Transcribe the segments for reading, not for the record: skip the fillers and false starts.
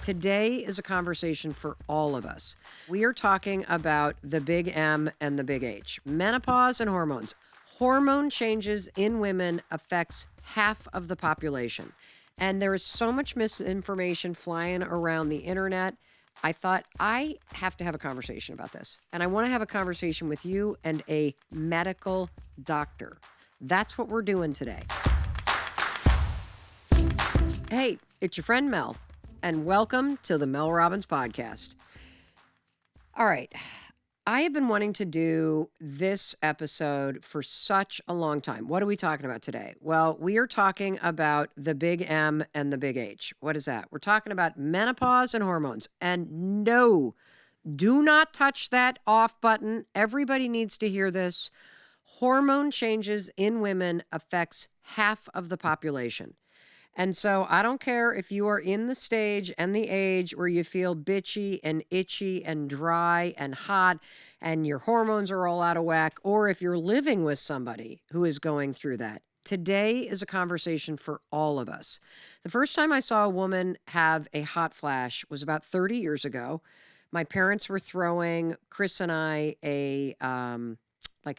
Today is a conversation for all of us. We are talking about the big M and the big H, menopause and hormones. Hormone changes in women affects half of the population. And there is so much misinformation flying around the internet. I thought I have to have a conversation about this. And I want to have a conversation with you and a medical doctor. That's what we're doing today. Hey, it's your friend Mel, and welcome to the Mel Robbins podcast. All right. I have been wanting to do this episode for such a long time. What are we talking about today? Well, we are talking about the big M and the big H. What is that? We're talking about menopause and hormones. And no, do not touch that off button. Everybody needs to hear this. Hormone changes in women affects half of the population. And so I don't care if you are in the stage and the age where you feel bitchy and itchy and dry and hot and your hormones are all out of whack, or if you're living with somebody who is going through that. Today is a conversation for all of us. The first time I saw a woman have a hot flash was about 30 years ago. My parents were throwing Chris and I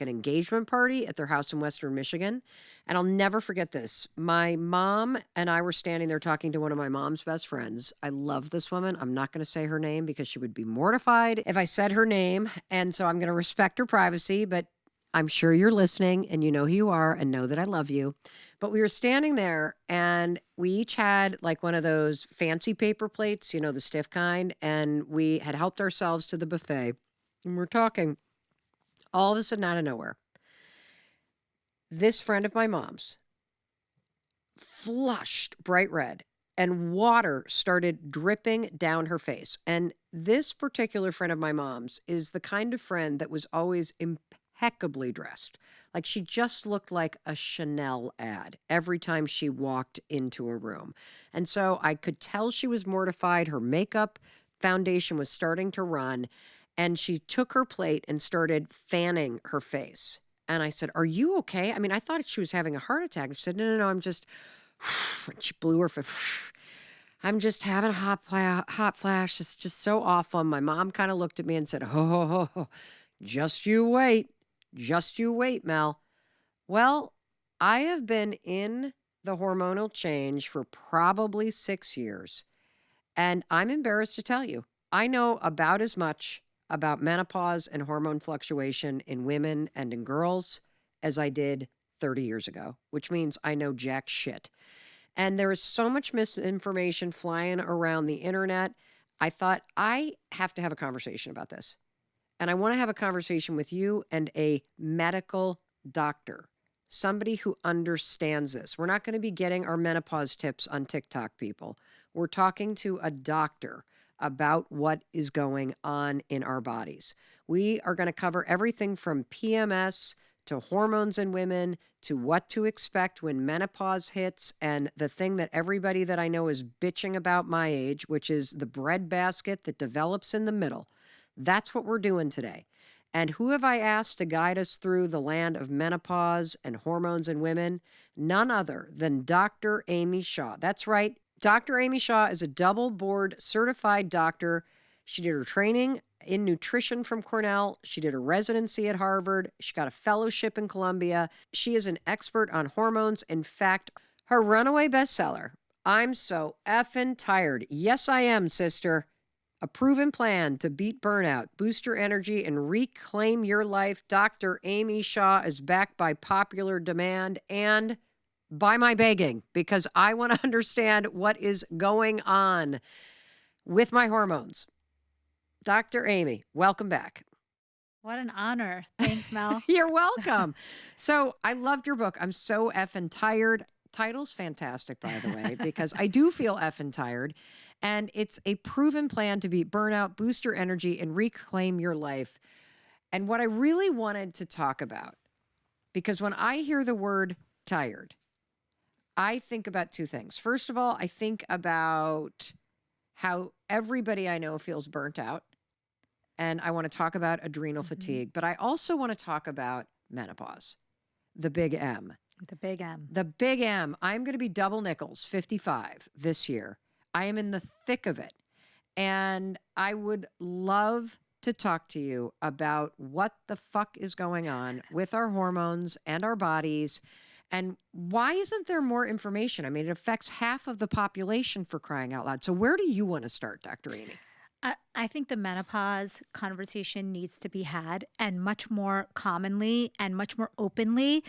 an engagement party at their house in Western Michigan. And I'll never forget this. My mom and I were standing there talking to one of my mom's best friends. I love this woman. I'm not going to say her name because she would be mortified if I said her name. And so I'm going to respect her privacy, but I'm sure you're listening and you know who you are and know that I love you. But we were standing there and we each had like one of those fancy paper plates, you know, the stiff kind. And we had helped ourselves to the buffet and we're talking. All of a sudden, out of nowhere, this friend of my mom's flushed bright red and water started dripping down her face. And this particular friend of my mom's is the kind of friend that was always impeccably dressed. Like she just looked like a Chanel ad every time she walked into a room. And so I could tell she was mortified. Her makeup foundation was starting to run. And she took her plate and started fanning her face. And I said, "Are you okay?" I mean, I thought she was having a heart attack. And she said, No, I'm just, she blew her face. I'm just having a hot flash. It's just so awful. And my mom kind of looked at me and said, just you wait. Just you wait, Mel. Well, I have been in the hormonal change for probably 6 years. And I'm embarrassed to tell you, I know about as much about menopause and hormone fluctuation in women and in girls as I did 30 years ago, which means I know jack shit. And there is so much misinformation flying around the internet. I thought I have to have a conversation about this. And I want to have a conversation with you and a medical doctor, somebody who understands this. We're not going to be getting our menopause tips on TikTok, people. We're talking to a doctor about what is going on in our bodies. We are going to cover everything from PMS to hormones in women to what to expect when menopause hits and the thing that everybody that I know is bitching about my age, which is the breadbasket that develops in the middle. That's what we're doing today. And who have I asked to guide us through the land of menopause and hormones in women? None other than Dr. Amy Shah. That's right. Dr. Amy Shah is a double board certified doctor. She did her training in nutrition from Cornell. She did a residency at Harvard. She got a fellowship in Columbia. She is an expert on hormones. In fact, her runaway bestseller, I'm So Effin' Tired. Yes, I am, sister. A proven plan to beat burnout, boost your energy, and reclaim your life. Dr. Amy Shah is backed by popular demand and by my begging, because I want to understand what is going on with my hormones. Dr. Amy, welcome back. What an honor. Thanks, Mel. You're welcome. So I loved your book. I'm So Effin' Tired. Title's fantastic, by the way, because I do feel effing tired. And it's a proven plan to beat burnout, boost your energy, and reclaim your life. And what I really wanted to talk about, because when I hear the word tired, I think about two things. First of all, I think about how everybody I know feels burnt out. And I want to talk about adrenal fatigue, but I also want to talk about menopause, the big M. The big M. The big M. I'm going to be double nickels, 55 this year. I am in the thick of it. And I would love to talk to you about what the fuck is going on with our hormones and our bodies. And why isn't there more information? I mean, it affects half of the population, for crying out loud. So where do you want to start, Dr. Amy? I think the menopause conversation needs to be had, and much more commonly and much more openly.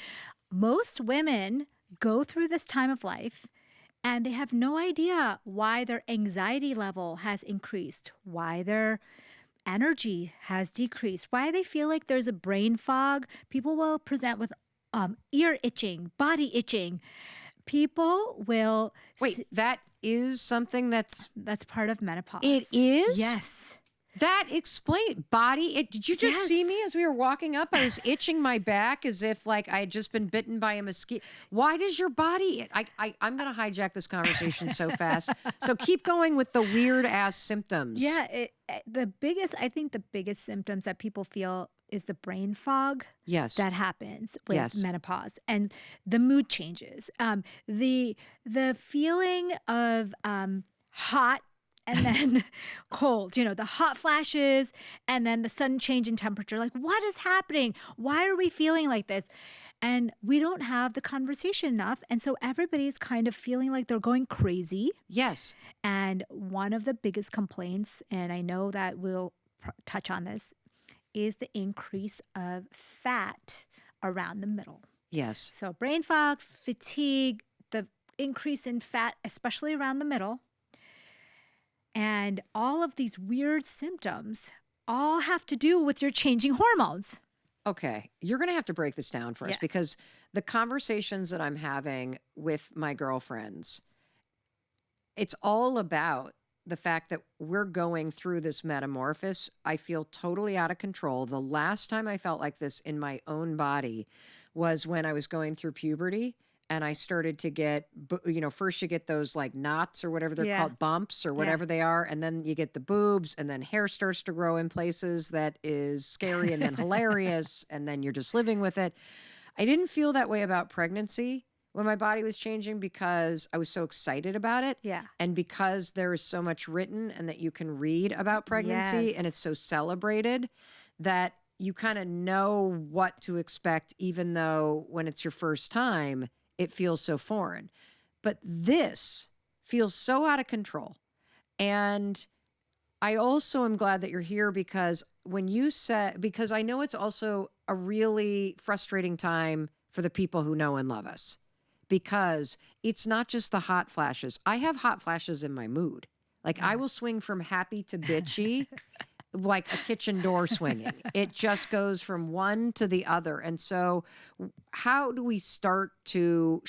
Most women go through this time of life and they have no idea why their anxiety level has increased, why their energy has decreased, why they feel like there's a brain fog. People will present with ear itching, body itching. People will. Wait, that is something that's part of menopause. It is? Yes. That explains body. Did you just see me as we were walking up? I was itching my back as if like I had just been bitten by a mosquito. Why does your body? I'm going to hijack this conversation so fast. So keep going with the weird ass symptoms. Yeah, I think the biggest symptoms that people feel is the brain fog. Yes. That happens with menopause, and the mood changes. The feeling of hot and then cold, the hot flashes and then the sudden change in temperature. Like, what is happening? Why are we feeling like this? And we don't have the conversation enough. And so everybody's kind of feeling like they're going crazy. Yes. And one of the biggest complaints, and I know that we'll touch on this, is the increase of fat around the middle. Yes. So brain fog, fatigue, the increase in fat, especially around the middle. And all of these weird symptoms all have to do with your changing hormones. Okay. You're going to have to break this down for us because the conversations that I'm having with my girlfriends, it's all about the fact that we're going through this metamorphosis. I feel totally out of control. The last time I felt like this in my own body was when I was going through puberty. And I started to get, first you get those like knots or whatever they're called, bumps or whatever they are. And then you get the boobs and then hair starts to grow in places that is scary and then hilarious. And then you're just living with it. I didn't feel that way about pregnancy when my body was changing because I was so excited about it. Yeah. And because there is so much written and that you can read about pregnancy and it's so celebrated that you kind of know what to expect, even though when it's your first time, it feels so foreign. But this feels so out of control. And I also am glad that you're here because because I know it's also a really frustrating time for the people who know and love us. Because it's not just the hot flashes. I have hot flashes in my mood. Like I will swing from happy to bitchy like a kitchen door swinging. It just goes from one to the other. And so how do we should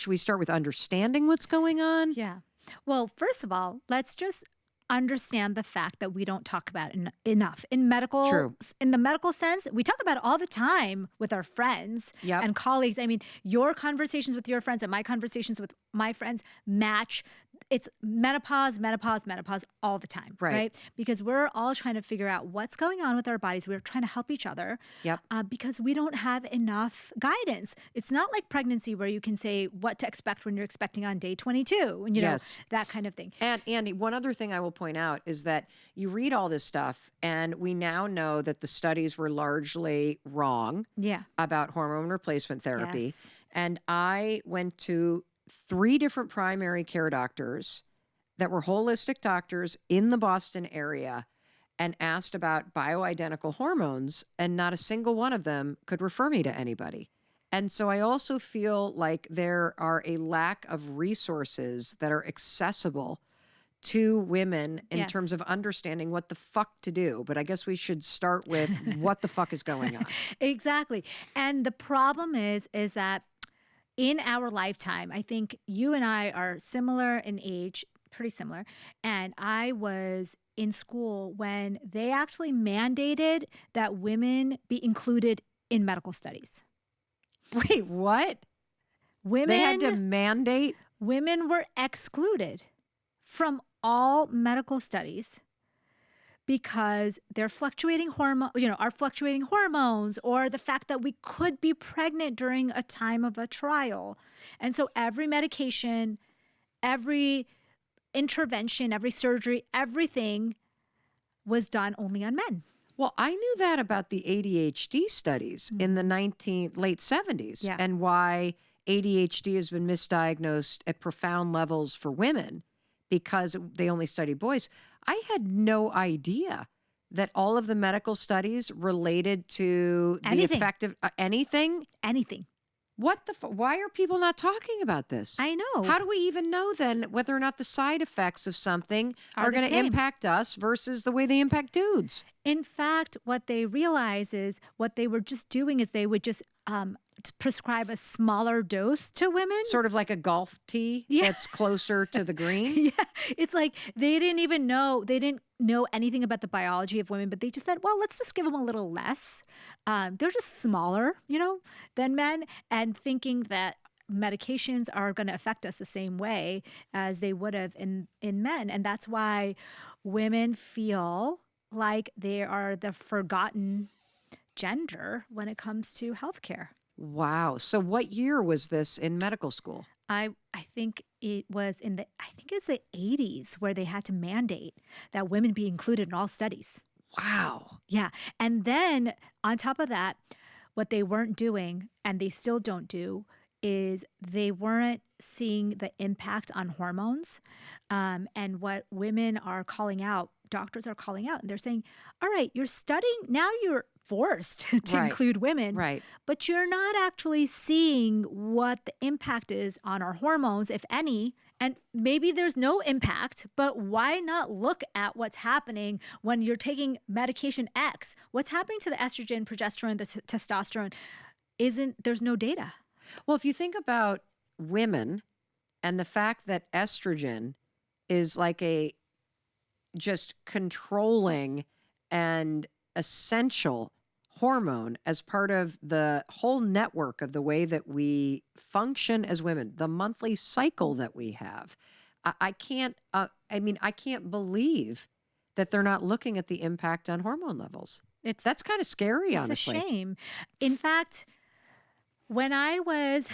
we start with understanding what's going on? Yeah. Well, first of all, let's just understand the fact that we don't talk about it enough in the medical sense. We talk about it all the time with our friends and colleagues. I mean, your conversations with your friends and my conversations with my friends match. It's menopause all the time, right? Because we're all trying to figure out what's going on with our bodies. We're trying to help each other because we don't have enough guidance. It's not like pregnancy where you can say what to expect when you're expecting on day 22, you know, that kind of thing. And Andy, one other thing I will point out is that you read all this stuff and we now know that the studies were largely wrong about hormone replacement therapy. Yes. And I went to 3 different primary care doctors that were holistic doctors in the Boston area and asked about bioidentical hormones, and not a single one of them could refer me to anybody. And so I also feel like there are a lack of resources that are accessible to women in terms of understanding what the fuck to do. But I guess we should start with what the fuck is going on. Exactly. And the problem is that in our lifetime, I think you and I are similar in age, pretty similar. And I was in school when they actually mandated that women be included in medical studies. Wait, what? They had to mandate? Women were excluded from all medical studies because they're fluctuating our fluctuating hormones, or the fact that we could be pregnant during a time of a trial. And so every medication, every intervention, every surgery, everything was done only on men. Well, I knew that about the ADHD studies in the late 70s and why ADHD has been misdiagnosed at profound levels for women because they only study boys. I had no idea that all of the medical studies related to the effect of anything. What why are people not talking about this? I know. How do we even know then whether or not the side effects of something are going to impact us versus the way they impact dudes? In fact, what they realize is what they were just doing is they would just prescribe a smaller dose to women. Sort of like a golf tee that's closer to the green. It's like they didn't know anything about the biology of women, but they just said, well, let's just give them a little less. They're just smaller, than men, and thinking that medications are going to affect us the same way as they would have in men. And that's why women feel like they are the forgotten gender when it comes to healthcare. Wow. So what year was this in medical school? I think it was it's the 80s where they had to mandate that women be included in all studies. Wow. Yeah. And then on top of that, what they weren't doing, and they still don't do, is they weren't seeing the impact on hormones. And what women are calling out, doctors are calling out, and they're saying, all right, you're studying, now you're forced to include women, but you're not actually seeing what the impact is on our hormones, if any. And maybe there's no impact, but why not look at what's happening when you're taking medication X? What's happening to the estrogen, progesterone, the testosterone? There's no data. Well, if you think about women and the fact that estrogen is like a just controlling and essential hormone as part of the whole network of the way that we function as women, the monthly cycle that we have. I can't believe that they're not looking at the impact on hormone levels. That's kind of scary, honestly. It's a shame. In fact, when I was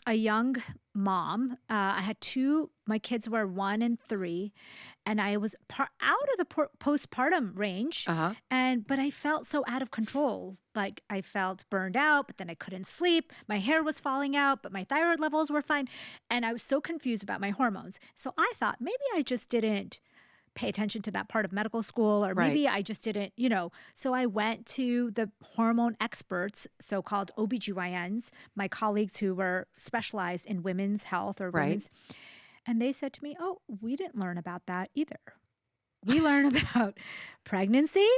a young mom, I had my kids were 1 and 3, and I was out of the postpartum range. But I felt so out of control. Like I felt burned out, but then I couldn't sleep. My hair was falling out, but my thyroid levels were fine. And I was so confused about my hormones. So I thought maybe I just didn't pay attention to that part of medical school, or maybe I just didn't, So I went to the hormone experts, so-called OBGYNs, my colleagues who were specialized in women's health or women's, and they said to me, oh, we didn't learn about that either. We learn about pregnancy,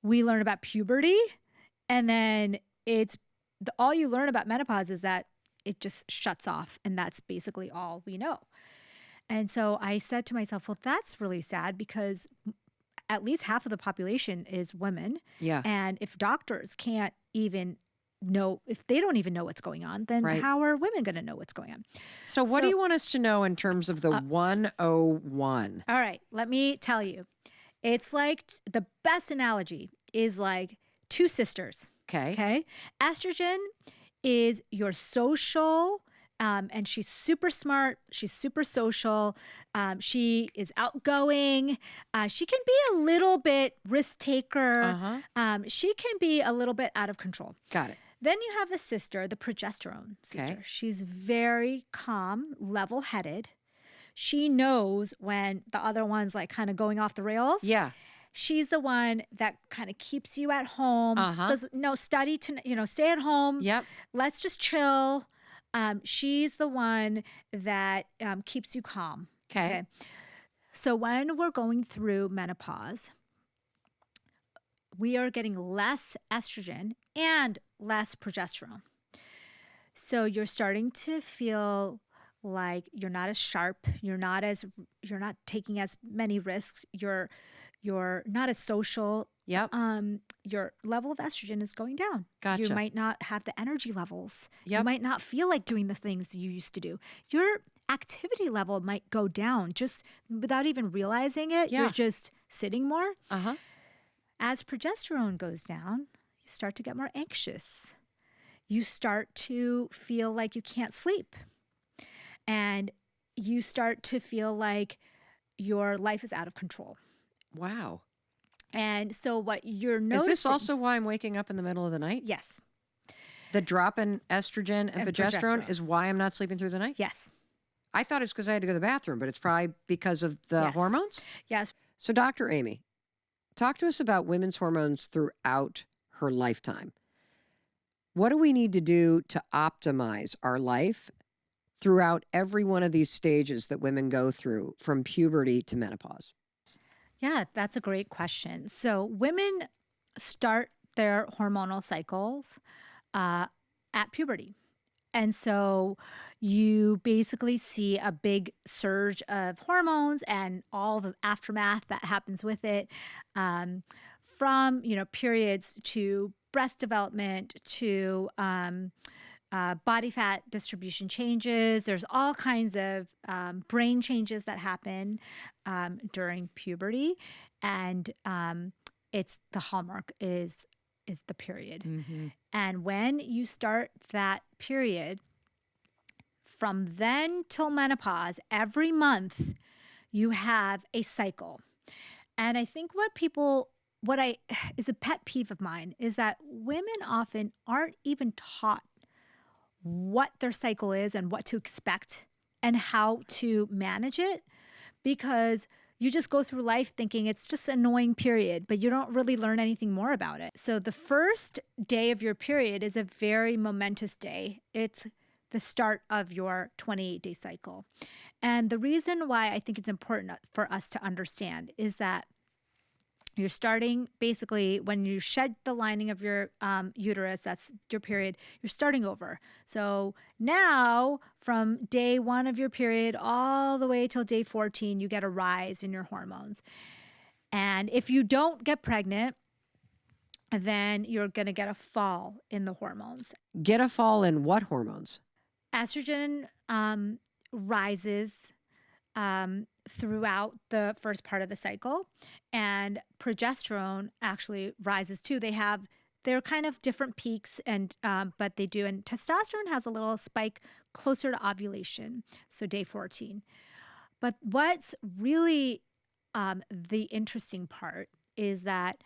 we learn about puberty, and then all you learn about menopause is that it just shuts off, and that's basically all we know. And so I said to myself, well, that's really sad because at least half of the population is women. Yeah. And if doctors can't even know, if they don't even know what's going on, then how are women going to know what's going on? So what do you want us to know in terms of the 101? All right. Let me tell you. It's like the best analogy is like two sisters. Okay. Estrogen is your social. And she's super smart. She's super social. She is outgoing. She can be a little bit risk taker. She can be a little bit out of control. Got it. Then you have the sister, the progesterone sister. She's very calm, level-headed. She knows when the other one's like kind of going off the rails. Yeah. She's the one that kind of keeps you at home. Says, no, study to, stay at home. Yep. Let's just chill. She's the one that keeps you calm. Okay. So when we're going through menopause, we are getting less estrogen and less progesterone. So you're starting to feel like you're not as sharp. You're not taking as many risks. You're not as social. Yep. Your level of estrogen is going down. Gotcha. You might not have the energy levels. Yep. You might not feel like doing the things you used to do. Your activity level might go down just without even realizing it. Yeah. You're just sitting more. As progesterone goes down, you start to get more anxious. You start to feel like you can't sleep. And you start to feel like your life is out of control. Wow. And so what you're noticing... Is this also why I'm waking up in the middle of the night? Yes. The drop in estrogen and progesterone is why I'm not sleeping through the night? Yes. I thought it's because I had to go to the bathroom, but it's probably because of the hormones? Yes. So Dr. Amy, talk to us about women's hormones throughout her lifetime. What do we need to do to optimize our life throughout every one of these stages that women go through, from puberty to menopause? Yeah, that's a great question. So women start their hormonal cycles at puberty. And so you basically see a big surge of hormones and all the aftermath that happens with it, from, periods to breast development to body fat distribution changes. There's all kinds of brain changes that happen during puberty. And it's the hallmark is the period. Mm-hmm. And when you start that period, from then till menopause, every month you have a cycle. And I think is a pet peeve of mine is that women often aren't even taught what their cycle is and what to expect and how to manage it, because you just go through life thinking it's just an annoying period, but you don't really learn anything more about it. So the first day of your period is a very momentous day. It's the start of your 28-day cycle. And the reason why I think it's important for us to understand is that you're starting basically when you shed the lining of your uterus, that's your period, you're starting over. So now from day 1 of your period all the way till day 14, you get a rise in your hormones. And if you don't get pregnant, then you're going to get a fall in the hormones. Get a fall in what hormones? Estrogen rises throughout the first part of the cycle, and progesterone actually rises too. They're kind of different peaks, and but they do. And testosterone has a little spike closer to ovulation, so day 14. But what's really the interesting part is that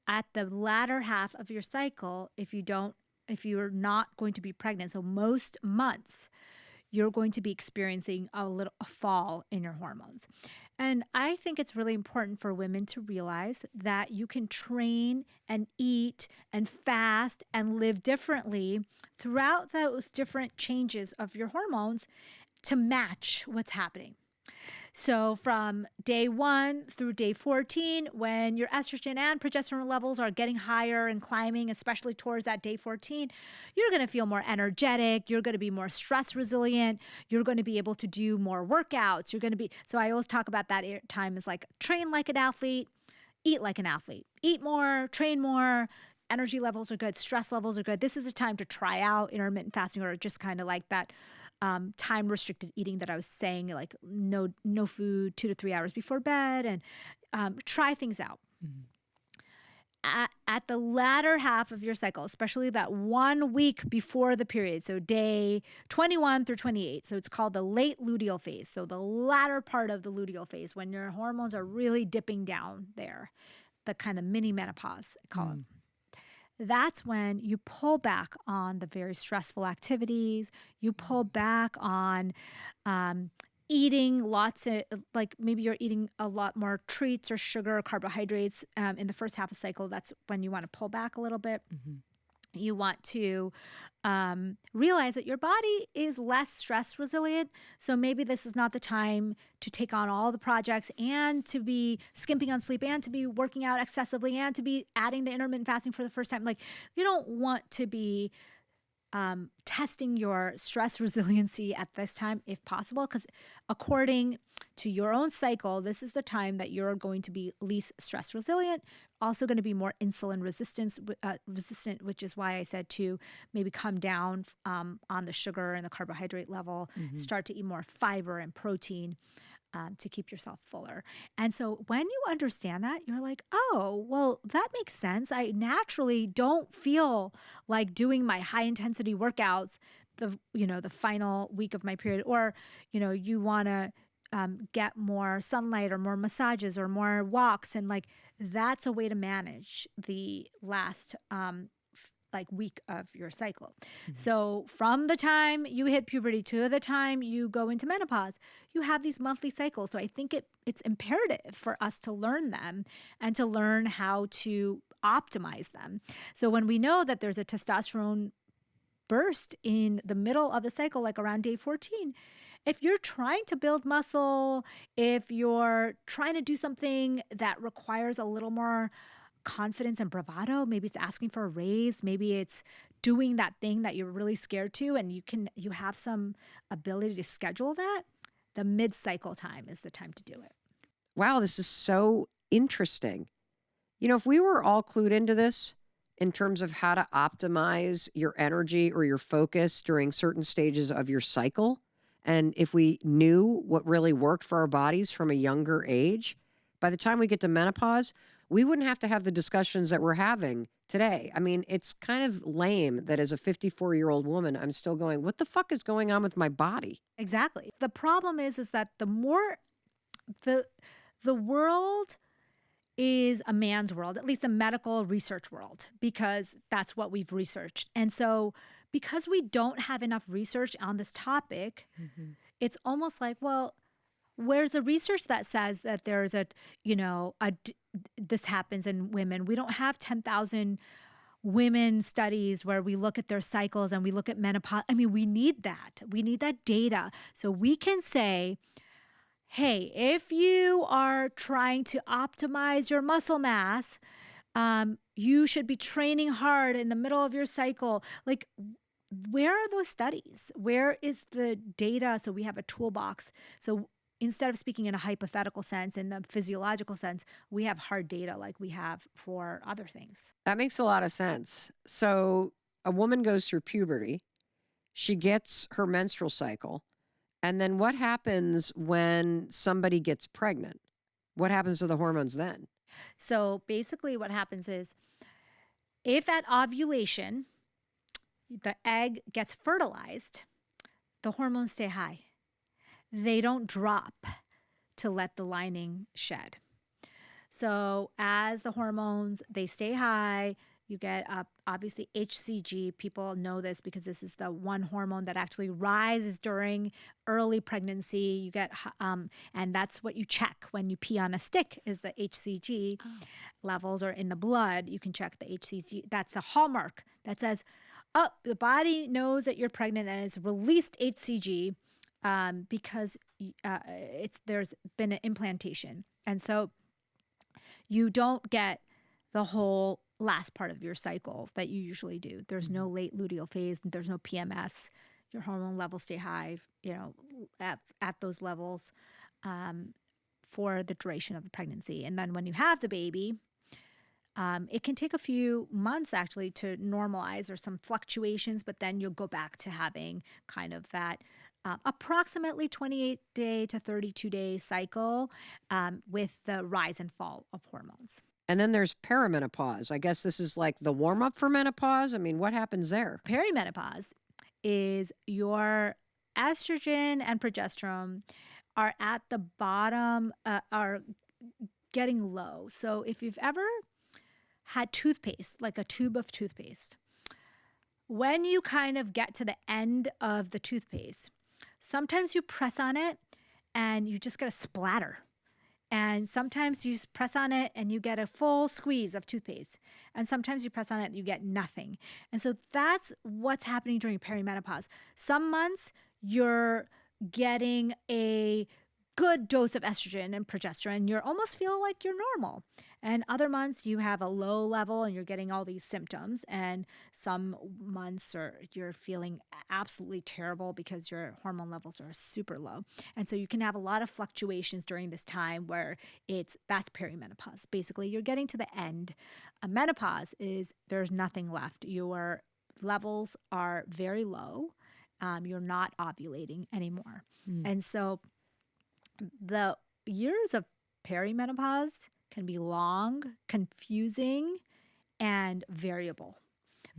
at the latter half of your cycle, if you're not going to be pregnant, so most months, you're going to be experiencing a fall in your hormones. And I think it's really important for women to realize that you can train and eat and fast and live differently throughout those different changes of your hormones to match what's happening. So from day 1 through day 14, when your estrogen and progesterone levels are getting higher and climbing, especially towards that day 14, you're going to feel more energetic. You're going to be more stress resilient. You're going to be able to do more workouts. So I always talk about that time as like train like an athlete, eat like an athlete, eat more, train more. Energy levels are good. Stress levels are good. This is a time to try out intermittent fasting, or just kind of like that time restricted eating that I was saying, like no food 2 to 3 hours before bed, and try things out. Mm-hmm. At the latter half of your cycle, especially that 1 week before the period, so day 21 through 28, so it's called the late luteal phase, so the latter part of the luteal phase, when your hormones are really dipping down there, the kind of mini-menopause, I call it. That's when you pull back on the very stressful activities. You pull back on eating lots of, like maybe you're eating a lot more treats or sugar or carbohydrates in the first half of the cycle. That's when you want to pull back a little bit. Mm-hmm. You want to realize that your body is less stress resilient. So maybe this is not the time to take on all the projects and to be skimping on sleep and to be working out excessively and to be adding the intermittent fasting for the first time. Like, you don't want to be testing your stress resiliency at this time if possible, because according to your own cycle, this is the time that you're going to be least stress resilient, also going to be more insulin resistant, which is why I said to maybe come down on the sugar and the carbohydrate level, start to eat more fiber and protein to keep yourself fuller. And so when you understand that, you're like, oh, well, that makes sense. I naturally don't feel like doing my high intensity workouts the final week of my period, or, you want to get more sunlight or more massages or more walks. And like, that's a way to manage the last like week of your cycle. So from the time you hit puberty to the time you go into menopause, you have these monthly cycles. So I think it's imperative for us to learn them and to learn how to optimize them. So when we know that there's a testosterone burst in the middle of the cycle, like around day 14, if you're trying to build muscle, if you're trying to do something that requires a little more confidence and bravado, maybe it's asking for a raise, maybe it's doing that thing that you're really scared to, and you have some ability to schedule that, the mid-cycle time is the time to do it. Wow, this is so interesting. You know, if we were all clued into this in terms of how to optimize your energy or your focus during certain stages of your cycle, and if we knew what really worked for our bodies from a younger age, by the time we get to menopause, we wouldn't have to have the discussions that we're having today. I mean, it's kind of lame that as a 54-year-old woman, I'm still going, what the fuck is going on with my body? Exactly. The problem is that the more the world is a man's world, at least the medical research world, because that's what we've researched. And so because we don't have enough research on this topic, it's almost like, well, where's the research that says that there's this happens in women? We don't have 10,000 women studies where we look at their cycles and we look at menopause. I mean, we need that. We need that data. So we can say, hey, if you are trying to optimize your muscle mass, you should be training hard in the middle of your cycle. Like, where are those studies? Where is the data? So we have a toolbox. So instead of speaking in a hypothetical sense, in the physiological sense, we have hard data like we have for other things. That makes a lot of sense. So a woman goes through puberty, she gets her menstrual cycle, and then what happens when somebody gets pregnant? What happens to the hormones then? So basically what happens is, if at ovulation, the egg gets fertilized, the hormones stay high. They don't drop to let the lining shed. So as the hormones, they stay high, you get obviously HCG. People know this because this is the one hormone that actually rises during early pregnancy. You get, and that's what you check when you pee on a stick is the HCG levels, or in the blood, you can check the HCG. That's the hallmark that says, oh, the body knows that you're pregnant and has released HCG because there's been an implantation. And so you don't get the whole last part of your cycle that you usually do. There's no late luteal phase. There's no PMS. Your hormone levels stay high, at those levels for the duration of the pregnancy. And then when you have the baby, it can take a few months actually to normalize. There's some fluctuations, but then you'll go back to having kind of that approximately 28-day to 32-day cycle with the rise and fall of hormones. And then there's perimenopause. I guess this is like the warm-up for menopause. I mean, what happens there? Perimenopause is your estrogen and progesterone are at the bottom, are getting low. So if you've ever had toothpaste, like a tube of toothpaste, when you kind of get to the end of the toothpaste, sometimes you press on it and you just get a splatter. And sometimes you press on it and you get a full squeeze of toothpaste. And sometimes you press on it and you get nothing. And so that's what's happening during perimenopause. Some months you're getting a good dose of estrogen and progesterone. You almost feel like you're normal. And other months you have a low level and you're getting all these symptoms. And some months you're feeling absolutely terrible because your hormone levels are super low. And so you can have a lot of fluctuations during this time where that's perimenopause. Basically, you're getting to the end. A menopause is there's nothing left. Your levels are very low. You're not ovulating anymore. And so the years of perimenopause can be long, confusing, and variable.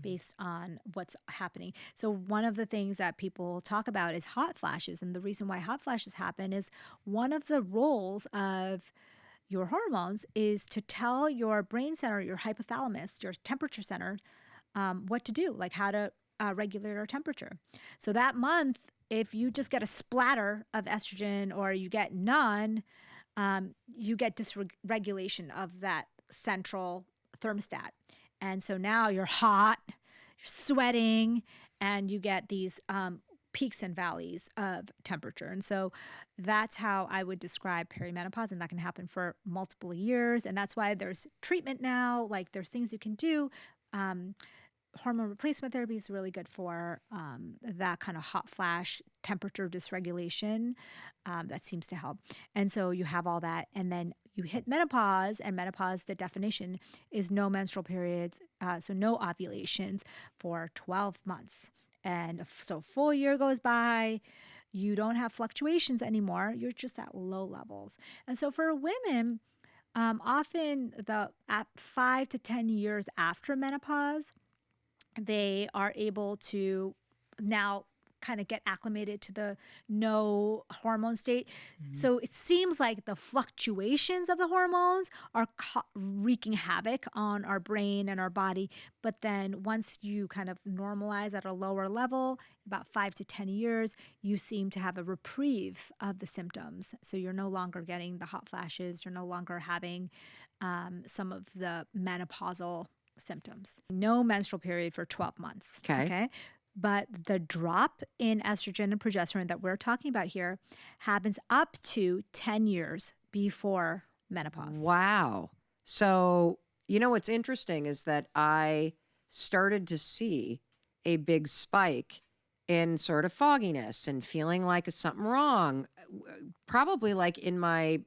based on what's happening. So one of the things that people talk about is hot flashes. And the reason why hot flashes happen is one of the roles of your hormones is to tell your brain center, your hypothalamus, your temperature center, what to do, like how to regulate our temperature. So that month, if you just get a splatter of estrogen or you get none, you get dysregulation of that central thermostat. And so now you're hot, you're sweating, and you get these peaks and valleys of temperature. And so that's how I would describe perimenopause, and that can happen for multiple years. And that's why there's treatment now, like there's things you can do. Hormone replacement therapy is really good for that kind of hot flash temperature dysregulation. That seems to help. And so you have all that. And then you hit menopause, and menopause, the definition is no menstrual periods, so no ovulations for 12 months. And so a full year goes by, you don't have fluctuations anymore. You're just at low levels. And so for women, often at 5 to 10 years after menopause, they are able to now kind of get acclimated to the no hormone state. So it seems like the fluctuations of the hormones are wreaking havoc on our brain and our body. But then once you kind of normalize at a lower level, about 5 to 10 years, you seem to have a reprieve of the symptoms. So you're no longer getting the hot flashes. You're no longer having some of the menopausal symptoms. No menstrual period for 12 months. Okay. But the drop in estrogen and progesterone that we're talking about here happens up to 10 years before menopause. Wow. So, what's interesting is that I started to see a big spike in sort of fogginess and feeling like it's something wrong, probably like in my,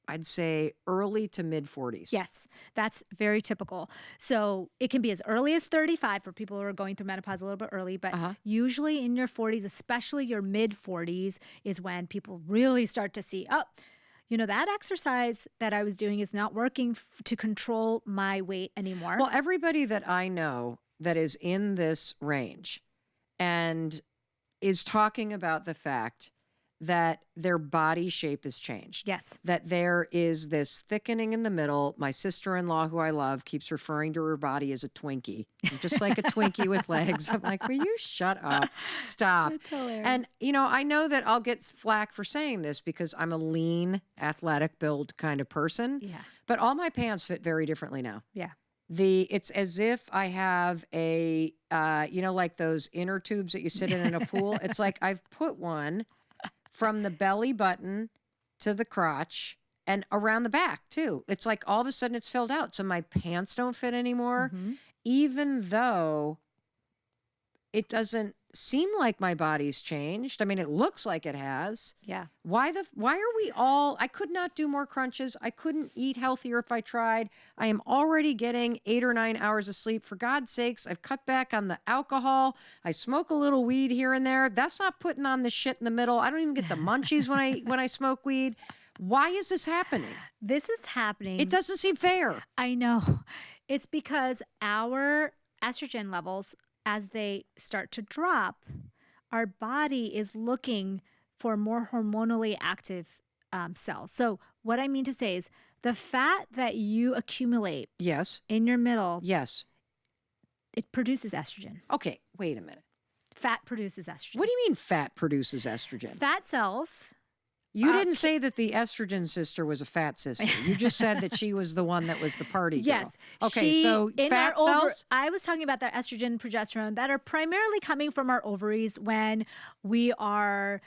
I'd say, early to mid 40s. Yes, that's very typical. So it can be as early as 35 for people who are going through menopause a little bit early, but usually in your 40s, especially your mid 40s, is when people really start to see, that exercise that I was doing is not working to control my weight anymore. Well, everybody that I know that is in this range and is talking about the fact that their body shape has changed. Yes. That there is this thickening in the middle. My sister-in-law, who I love, keeps referring to her body as a Twinkie. I'm just like a Twinkie with legs. I'm like, will you shut up? Stop. That's hilarious. And, I know that I'll get flack for saying this because I'm a lean, athletic build kind of person. Yeah. But all my pants fit very differently now. Yeah. It's as if I have a, like those inner tubes that you sit in a pool. It's like I've put one from the belly button to the crotch and around the back too. It's like all of a sudden it's filled out. So my pants don't fit anymore, even though it doesn't seem like my body's changed. I mean, it looks like it has. Yeah. Why are we all, I could not do more crunches. I couldn't eat healthier if I tried. I am already getting 8 or 9 hours of sleep. For God's sakes, I've cut back on the alcohol. I smoke a little weed here and there. That's not putting on the shit in the middle. I don't even get the munchies when I smoke weed. Why is this happening? This is happening. It doesn't seem fair. I know. It's because our estrogen levels, as they start to drop, our body is looking for more hormonally active cells. So what I mean to say is the fat that you accumulate in your middle, it produces estrogen. Okay, wait a minute. Fat produces estrogen. What do you mean fat produces estrogen? Fat cells. You didn't say that the estrogen sister was a fat sister. You just said that she was the one that was the party girl. Yes. Okay, so fat cells? I was talking about the estrogen and progesterone that are primarily coming from our ovaries when we are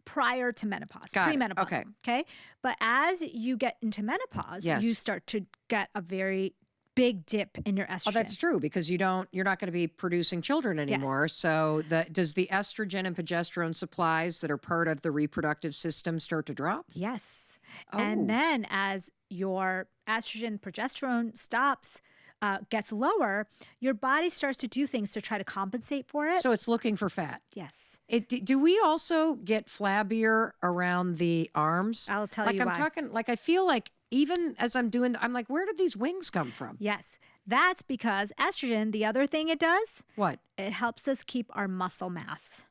prior to menopause, premenopause. Okay. But as you get into menopause, you start to get a very big dip in your estrogen. Oh, that's true, because you're not going to be producing children anymore. Yes. So does the estrogen and progesterone supplies that are part of the reproductive system start to drop? Yes. Oh. And then as your estrogen progesterone gets lower, your body starts to do things to try to compensate for it. So it's looking for fat. Yes. Do we also get flabbier around the arms? I'll tell you why. I'm talking, like I feel like even as I'm doing, I'm like, where did these wings come from? Yes. That's because estrogen, the other thing it does, what? It helps us keep our muscle mass.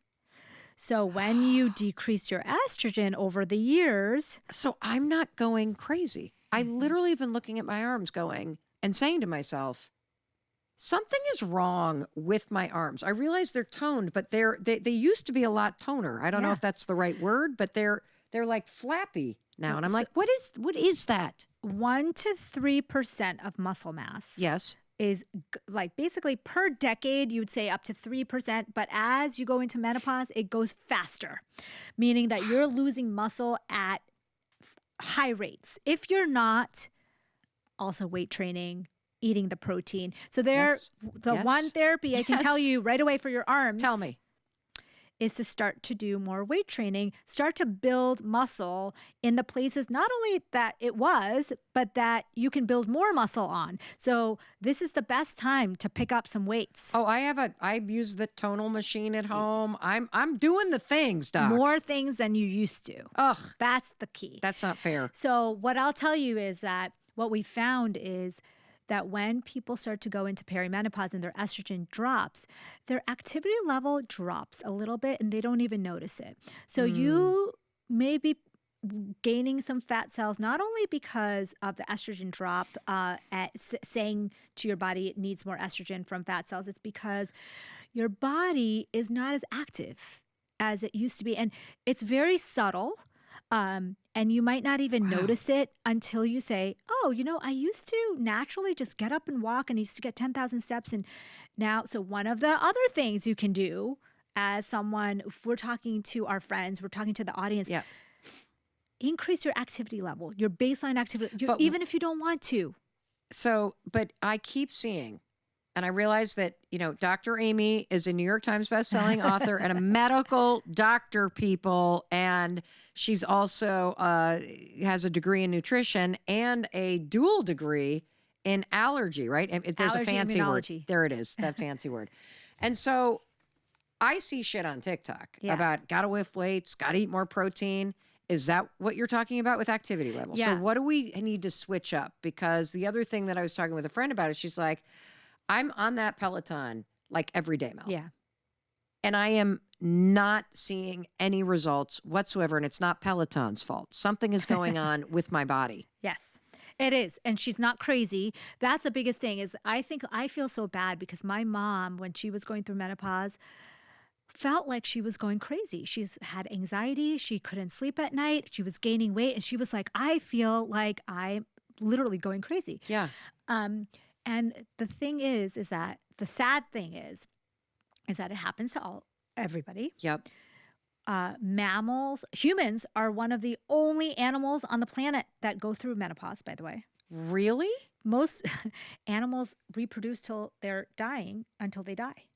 So when you decrease your estrogen over the years. So I'm not going crazy. I literally have been looking at my arms going and saying to myself, something is wrong with my arms. I realize they're toned, but they used to be a lot toner. I don't know if that's the right word, but they're like flappy now. And I'm like, what is that? 1 to 3% of muscle mass. Yes. Is like basically per decade, you would say up to 3%. But as you go into menopause, it goes faster, meaning that you're losing muscle at high rates. If you're not also weight training, eating the protein. So one therapy I can tell you right away for your arms. Tell me. Is to start to do more weight training, start to build muscle in the places not only that it was, but that you can build more muscle on. So this is the best time to pick up some weights. Oh, I use the tonal machine at home. I'm doing the things, Doc. More things than you used to. Ugh. That's the key. That's not fair. So what I'll tell you is that what we found is that when people start to go into perimenopause and their estrogen drops, their activity level drops a little bit and they don't even notice it. So you may be gaining some fat cells, not only because of the estrogen drop, saying to your body it needs more estrogen from fat cells, it's because your body is not as active as it used to be. And it's very subtle. And you might not even notice it until you say, oh, I used to naturally just get up and walk and I used to get 10,000 steps. And now, so one of the other things you can do as someone, if we're talking to our friends, we're talking to the audience, increase your activity level, your baseline activity, even if you don't want to. So, but I keep seeing, and I realize that, Dr. Amy is a New York Times bestselling author and a medical doctor, people. And she's also has a degree in nutrition and a dual degree in allergy, right? There's a fancy immunology. word. There it is, that fancy word. And so I see shit on TikTok about gotta lift weights, gotta eat more protein. Is that what you're talking about with activity level? Yeah. So what do we need to switch up? Because the other thing that I was talking with a friend about is she's like, I'm on that Peloton like every day, Mel. Yeah. And I am not seeing any results whatsoever. And it's not Peloton's fault. Something is going on with my body. Yes, it is. And she's not crazy. That's the biggest thing is I feel so bad because my mom, when she was going through menopause, felt like she was going crazy. She's had anxiety. She couldn't sleep at night. She was gaining weight. And she was like, I feel like I'm literally going crazy. Yeah. And the thing is that the sad thing is that it happens to everybody. Yep. Mammals, humans are one of the only animals on the planet that go through menopause, by the way. Really? Most animals reproduce till they're dying until they die.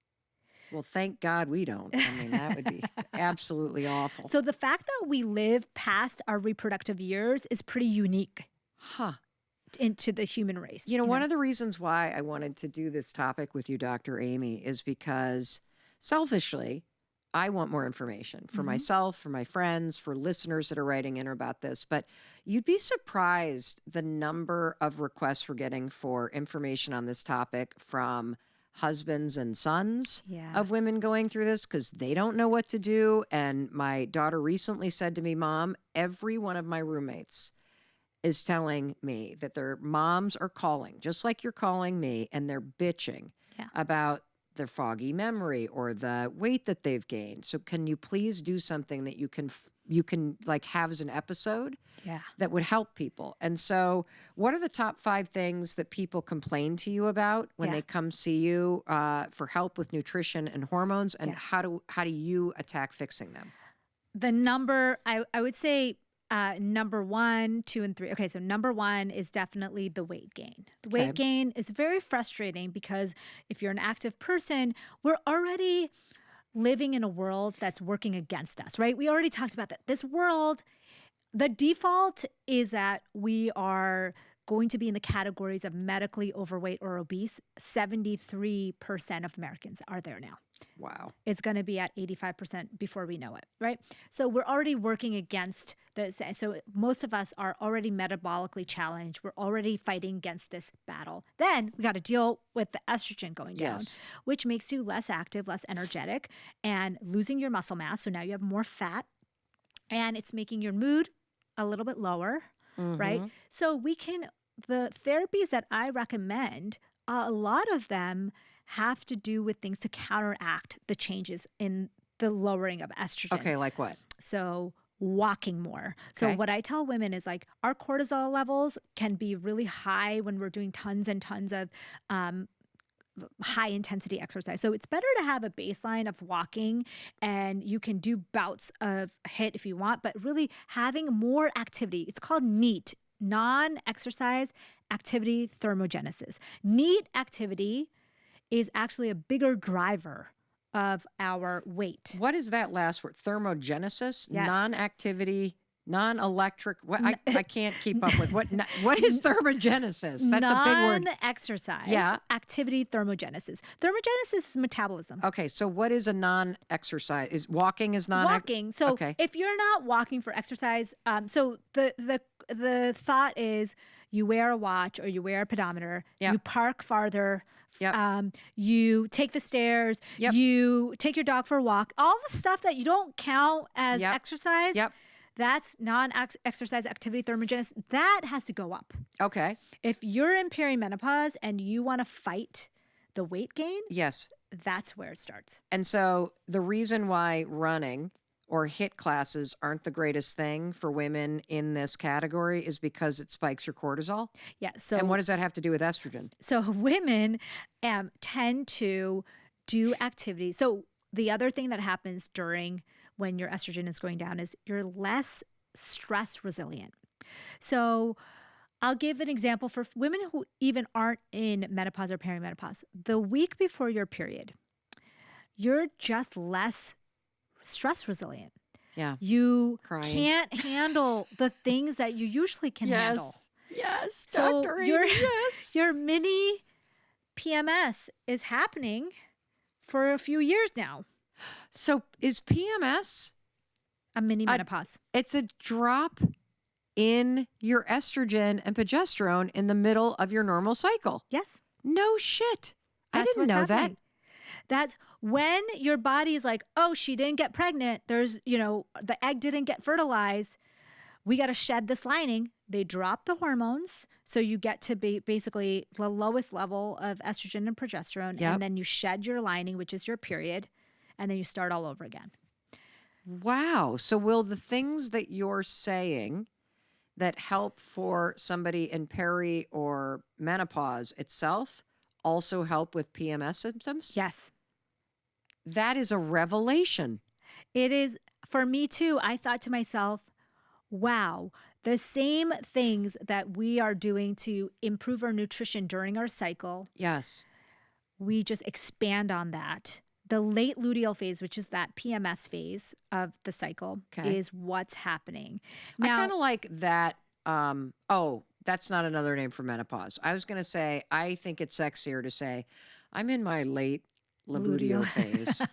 Well, thank God we don't. I mean, that would be absolutely awful. So the fact that we live past our reproductive years is pretty unique. Huh. Into the human race. One of the reasons why I wanted to do this topic with you, Dr. Amy, is because selfishly, I want more information for myself, for my friends, for listeners that are writing in about this. But you'd be surprised the number of requests we're getting for information on this topic from husbands and sons of women going through this because they don't know what to do. And my daughter recently said to me, Mom, every one of my roommates is telling me that their moms are calling, just like you're calling me, and they're bitching about their foggy memory or the weight that they've gained. So can you please do something that you can like have as an episode that would help people? And so what are the top 5 things that people complain to you about when they come see you for help with nutrition and hormones? And how do you attack fixing them? The number, I would say, number 1, 2, and 3. Okay, so number 1 is definitely the weight gain. The weight gain is very frustrating because if you're an active person, we're already living in a world that's working against us, right? We already talked about that. This world, the default is that we are going to be in the categories of medically overweight or obese. 73% of Americans are there now. Wow. It's going to be at 85% before we know it, right? So we're already working against this. So most of us are already metabolically challenged. We're already fighting against this battle. Then we got to deal with the estrogen going down, which makes you less active, less energetic, and losing your muscle mass. So now you have more fat, and it's making your mood a little bit lower, right? So the therapies that I recommend, a lot of them have to do with things to counteract the changes in the lowering of estrogen. Okay, like what? So walking more. So what I tell women is like our cortisol levels can be really high when we're doing tons and tons of high intensity exercise. So it's better to have a baseline of walking, and you can do bouts of HIIT if you want, but really having more activity. It's called NEAT, non-exercise activity thermogenesis. NEAT activity is actually a bigger driver of our weight. What is that last word? Thermogenesis? Yes. Non-activity, non-electric. What I can't keep up with. What is thermogenesis? That's a big word. Non-exercise. Yeah. Activity thermogenesis. Thermogenesis is metabolism. Okay, so what is a non-exercise? Is walking is non walking? So if you're not walking for exercise, so the thought is you wear a watch or you wear a pedometer, you park farther, you take the stairs, you take your dog for a walk, all the stuff that you don't count as exercise, that's non-exercise activity thermogenesis. That has to go up. Okay. If you're in perimenopause and you want to fight the weight gain, that's where it starts. And so the reason why running or HIIT classes aren't the greatest thing for women in this category is because it spikes your cortisol? Yeah. And what does that have to do with estrogen? So women tend to do activities. So the other thing that happens when your estrogen is going down is you're less stress resilient. So I'll give an example for women who even aren't in menopause or perimenopause. The week before your period, you're just less stress resilient. Yeah. You can't handle the things that you usually can handle. Yes. So Dr. Amy, your mini PMS is happening for a few years now. So is PMS a mini menopause? It's a drop in your estrogen and progesterone in the middle of your normal cycle. Yes. No shit. I didn't know that. That's when your body is like, oh, she didn't get pregnant. There's, the egg didn't get fertilized. We got to shed this lining. They drop the hormones. So you get to be basically the lowest level of estrogen and progesterone. And then you shed your lining, which is your period. And then you start all over again. Wow. So will the things that you're saying that help for somebody in peri or menopause itself also help with PMS symptoms? Yes. That is a revelation. It is for me too. I thought to myself, wow, the same things that we are doing to improve our nutrition during our cycle. Yes. We just expand on that. The late luteal phase, which is that PMS phase of the cycle, is what's happening. Now, I kind of like that. That's not another name for menopause. I was going to say, I think it's sexier to say, I'm in my late luteal phase,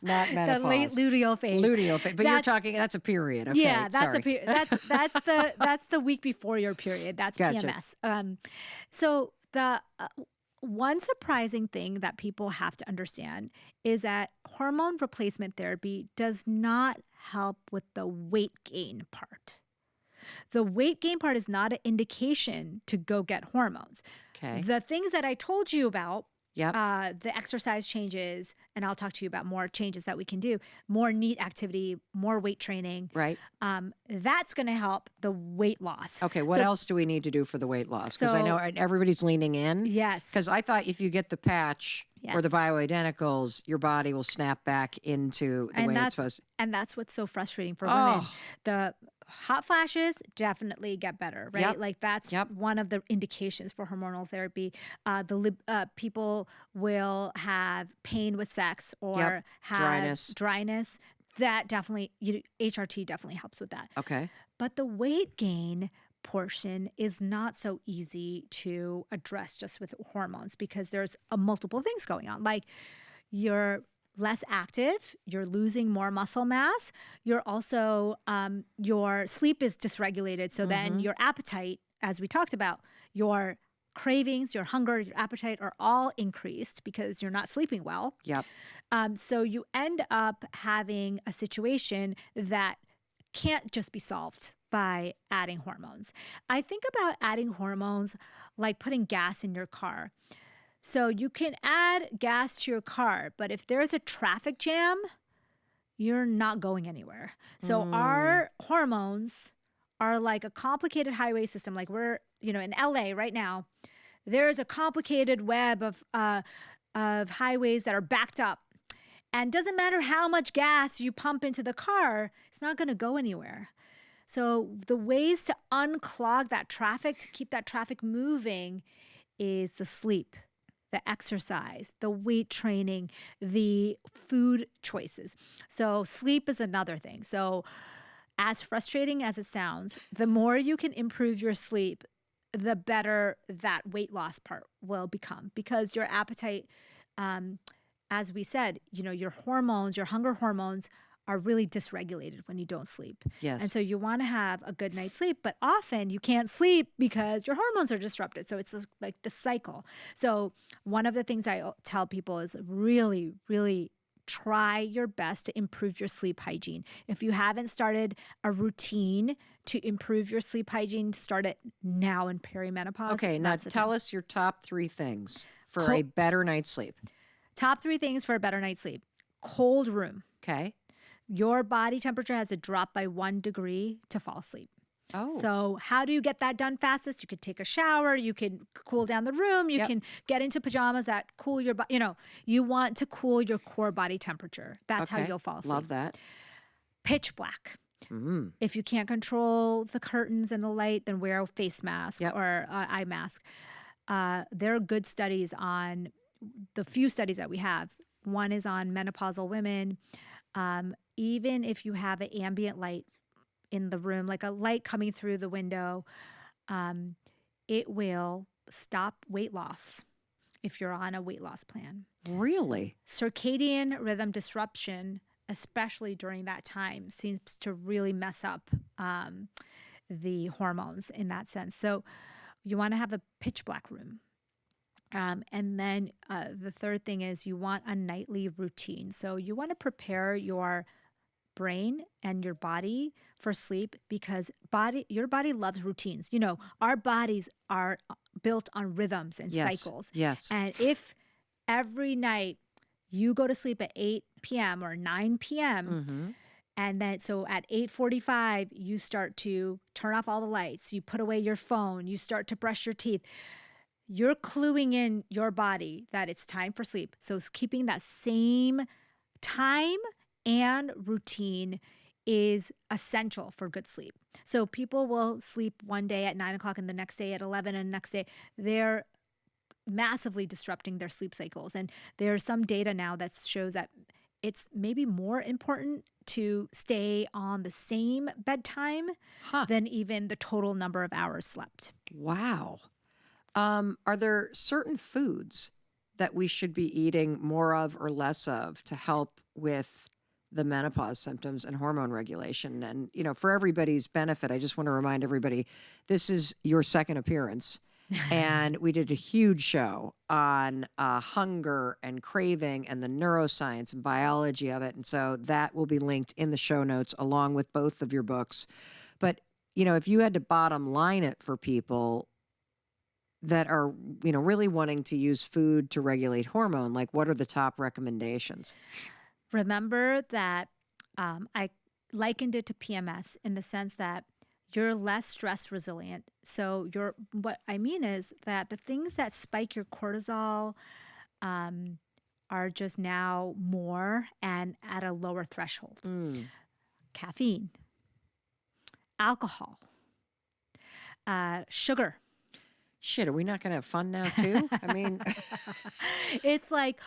not menopause. The late luteal phase. Luteal phase. But you're talking, that's a period. Okay, yeah, that's a period. That's the week before your period. That's PMS. So the one surprising thing that people have to understand is that hormone replacement therapy does not help with the weight gain part. The weight gain part is not an indication to go get hormones. Okay. The things that I told you about, the exercise changes, and I'll talk to you about more changes that we can do, more NEAT activity, more weight training. Right. That's going to help the weight loss. Okay. What else do we need to do for the weight loss? Because I know everybody's leaning in. Yes. Because I thought if you get the patch or the bioidenticals, your body will snap back into the way it's supposed to. And that's what's so frustrating for women. The hot flashes definitely get better, right? Yep. Like that's one of the indications for hormonal therapy. People will have pain with sex or have dryness. That definitely, HRT definitely helps with that. Okay. But the weight gain portion is not so easy to address just with hormones because there's multiple things going on. Like your less active, you're losing more muscle mass. You're also, your sleep is dysregulated. So then your appetite, as we talked about, your cravings, your hunger, your appetite are all increased because you're not sleeping well. Yep. So you end up having a situation that can't just be solved by adding hormones. I think about adding hormones like putting gas in your car. So you can add gas to your car, but if there's a traffic jam, you're not going anywhere. So our hormones are like a complicated highway system. Like we're, in LA right now, there's a complicated web of highways that are backed up. And doesn't matter how much gas you pump into the car, it's not going to go anywhere. So the ways to unclog that traffic, to keep that traffic moving, is the sleep, the exercise, the weight training, the food choices. So sleep is another thing. So as frustrating as it sounds, the more you can improve your sleep, the better that weight loss part will become, because your appetite, as we said, your hormones, your hunger hormones are really dysregulated when you don't sleep. Yes. And so you want to have a good night's sleep, but often you can't sleep because your hormones are disrupted. So it's like the cycle. So one of the things I tell people is really, really try your best to improve your sleep hygiene. If you haven't started a routine to improve your sleep hygiene, start it now in perimenopause. Okay, now tell us your top 3 things for a better night's sleep. Top 3 things for a better night's sleep. Cold room. Okay. Your body temperature has to drop by 1 degree to fall asleep. Oh. So how do you get that done fastest? You could take a shower. You can cool down the room. You can get into pajamas that cool your body. You want to cool your core body temperature. That's how you'll fall asleep. Love that. Pitch black. If you can't control the curtains and the light, then wear a face mask or eye mask. There are good studies on the few studies that we have. One is on menopausal women. Even if you have an ambient light in the room, like a light coming through the window, it will stop weight loss if you're on a weight loss plan. Really? Circadian rhythm disruption, especially during that time, seems to really mess up the hormones in that sense. So you want to have a pitch black room. And then the third thing is you want a nightly routine. So you want to prepare your brain and your body for sleep, because your body loves routines. Our bodies are built on rhythms and cycles. Yes. And if every night you go to sleep at 8 p.m. or 9 p.m., and then so at 8:45, you start to turn off all the lights, you put away your phone, you start to brush your teeth, you're cluing in your body that it's time for sleep. So it's keeping that same time and routine is essential for good sleep. So people will sleep one day at 9 o'clock and the next day at 11 and the next day. They're massively disrupting their sleep cycles. And there's some data now that shows that it's maybe more important to stay on the same bedtime than even the total number of hours slept. Wow. Are there certain foods that we should be eating more of or less of to help with the menopause symptoms and hormone regulation? And, for everybody's benefit, I just want to remind everybody, this is your second appearance. And we did a huge show on hunger and craving and the neuroscience and biology of it. And so that will be linked in the show notes along with both of your books. But, if you had to bottom line it for people that are, really wanting to use food to regulate hormone, like what are the top recommendations? Remember that I likened it to PMS in the sense that you're less stress resilient. So what I mean is that the things that spike your cortisol are just now more and at a lower threshold. Caffeine, alcohol, sugar. Shit, are we not going to have fun now too? I mean, it's like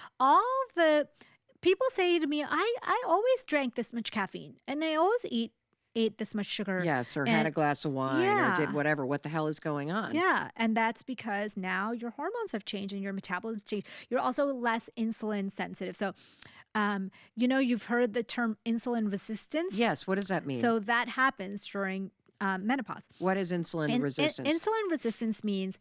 people say to me, I always drank this much caffeine and I always ate this much sugar. Yes, or had a glass of wine or did whatever. What the hell is going on? Yeah, and that's because now your hormones have changed and your metabolism changed. You're also less insulin sensitive. So You've heard the term insulin resistance. Yes. What does that mean? So that happens during menopause. What is insulin resistance? Insulin resistance means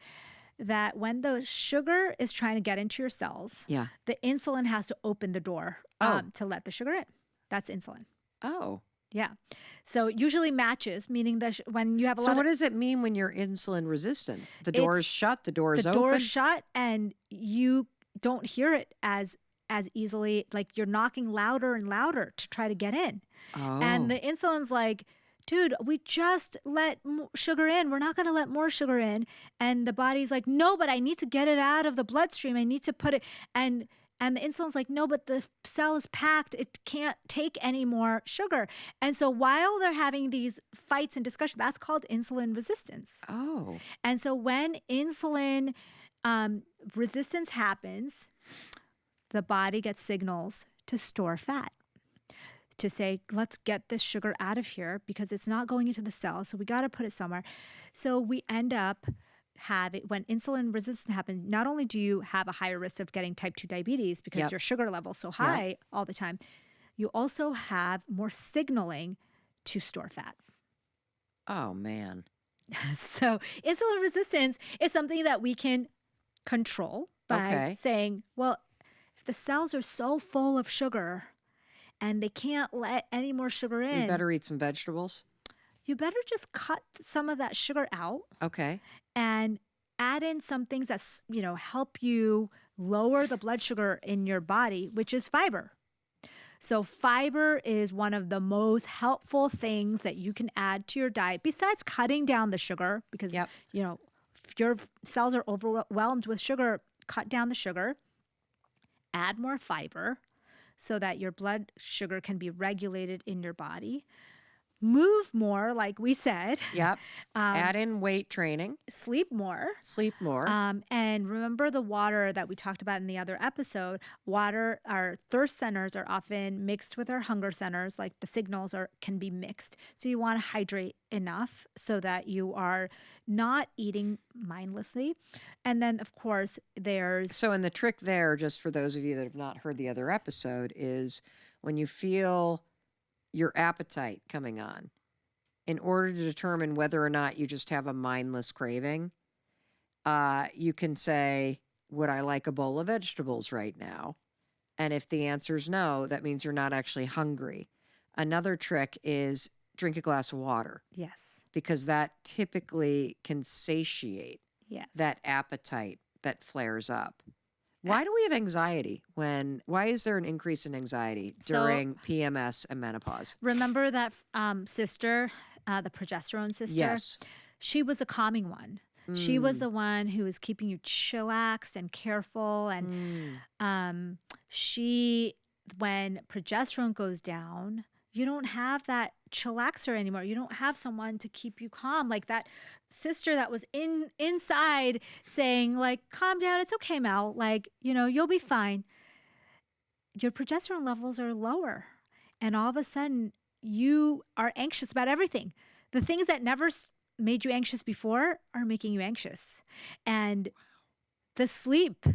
that when the sugar is trying to get into your cells, the insulin has to open the door to let the sugar in. That's insulin. Oh. Yeah. So it usually matches, meaning that when you have a lot So what does it mean when you're insulin resistant? The door is shut, the door is open? The door is shut and you don't hear it as easily. Like you're knocking louder and louder to try to get in. Oh. And the insulin's like, dude, we just let sugar in. We're not going to let more sugar in. And the body's like, no, but I need to get it out of the bloodstream. I need to put it. And the insulin's like, no, but the cell is packed. It can't take any more sugar. And so while they're having these fights and discussions, that's called insulin resistance. Oh. And so when insulin resistance happens, the body gets signals to store fat, to say, let's get this sugar out of here because it's not going into the cell. So we got to put it somewhere. So we end up when insulin resistance happens, not only do you have a higher risk of getting type 2 diabetes because your sugar level's so high all the time, you also have more signaling to store fat. Oh, man. So insulin resistance is something that we can control by saying, well, if the cells are so full of sugar and they can't let any more sugar in. You better eat some vegetables. You better just cut some of that sugar out. Okay. And add in some things that, help you lower the blood sugar in your body, which is fiber. So fiber is one of the most helpful things that you can add to your diet, besides cutting down the sugar, because, if your cells are overwhelmed with sugar, cut down the sugar, add more fiber, so that your blood sugar can be regulated in your body. Move more, like we said. Yep. Add in weight training. Sleep more. And remember the water that we talked about in the other episode. Water, our thirst centers are often mixed with our hunger centers. Like the signals can be mixed. So you want to hydrate enough so that you are not eating mindlessly. And then, of course, and the trick there, just for those of you that have not heard the other episode, is when you feel your appetite coming on, in order to determine whether or not you just have a mindless craving, you can say, would I like a bowl of vegetables right now? And if the answer is no, that means you're not actually hungry. Another trick is drink a glass of water. Yes. Because that typically can satiate that appetite that flares up. Why do we have anxiety why is there an increase in anxiety during PMS and menopause? Remember that sister, the progesterone sister? Yes. She was a calming one. She was the one who was keeping you chillaxed and careful. And when progesterone goes down, you don't have that chillaxer anymore. You don't have someone to keep you calm. Like that sister that was inside saying, like, calm down. It's okay, Mel. Like, you'll be fine. Your progesterone levels are lower. And all of a sudden, you are anxious about everything. The things that never made you anxious before are making you anxious. And the sleep,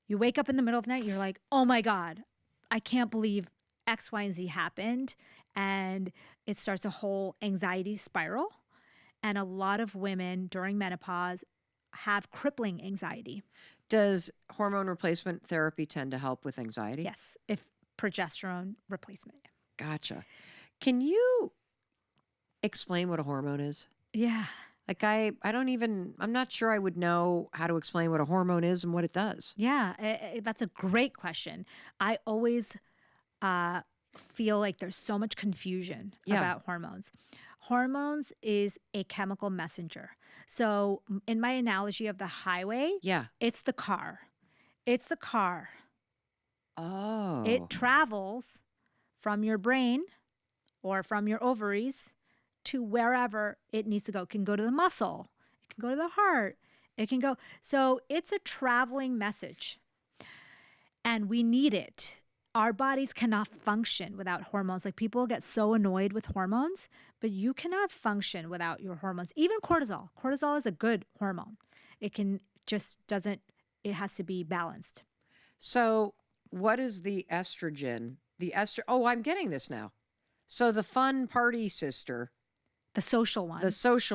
you wake up in the middle of the night, you're like, oh my God, I can't believe X, Y, and Z happened. And it starts a whole anxiety spiral. And a lot of women during menopause have crippling anxiety. Does hormone replacement therapy tend to help with anxiety? Yes, if progesterone replacement. Gotcha. Can you explain what a hormone is? Yeah. Like I'm not sure I would know how to explain what a hormone is and what it does. Yeah, that's a great question. I always feel like there's so much confusion about hormones. Hormones is a chemical messenger. So in my analogy of the highway, it's the car. It's the car. Oh. It travels from your brain or from your ovaries to wherever it needs to go. It can go to the muscle. It can go to the heart. It can go. So it's a traveling message. And we need it. Our bodies cannot function without hormones. Like people get so annoyed with hormones, but you cannot function without your hormones. Even cortisol. Cortisol is a good hormone. It has to be balanced. So what is the estrogen? Oh, I'm getting this now. So the fun party sister, the social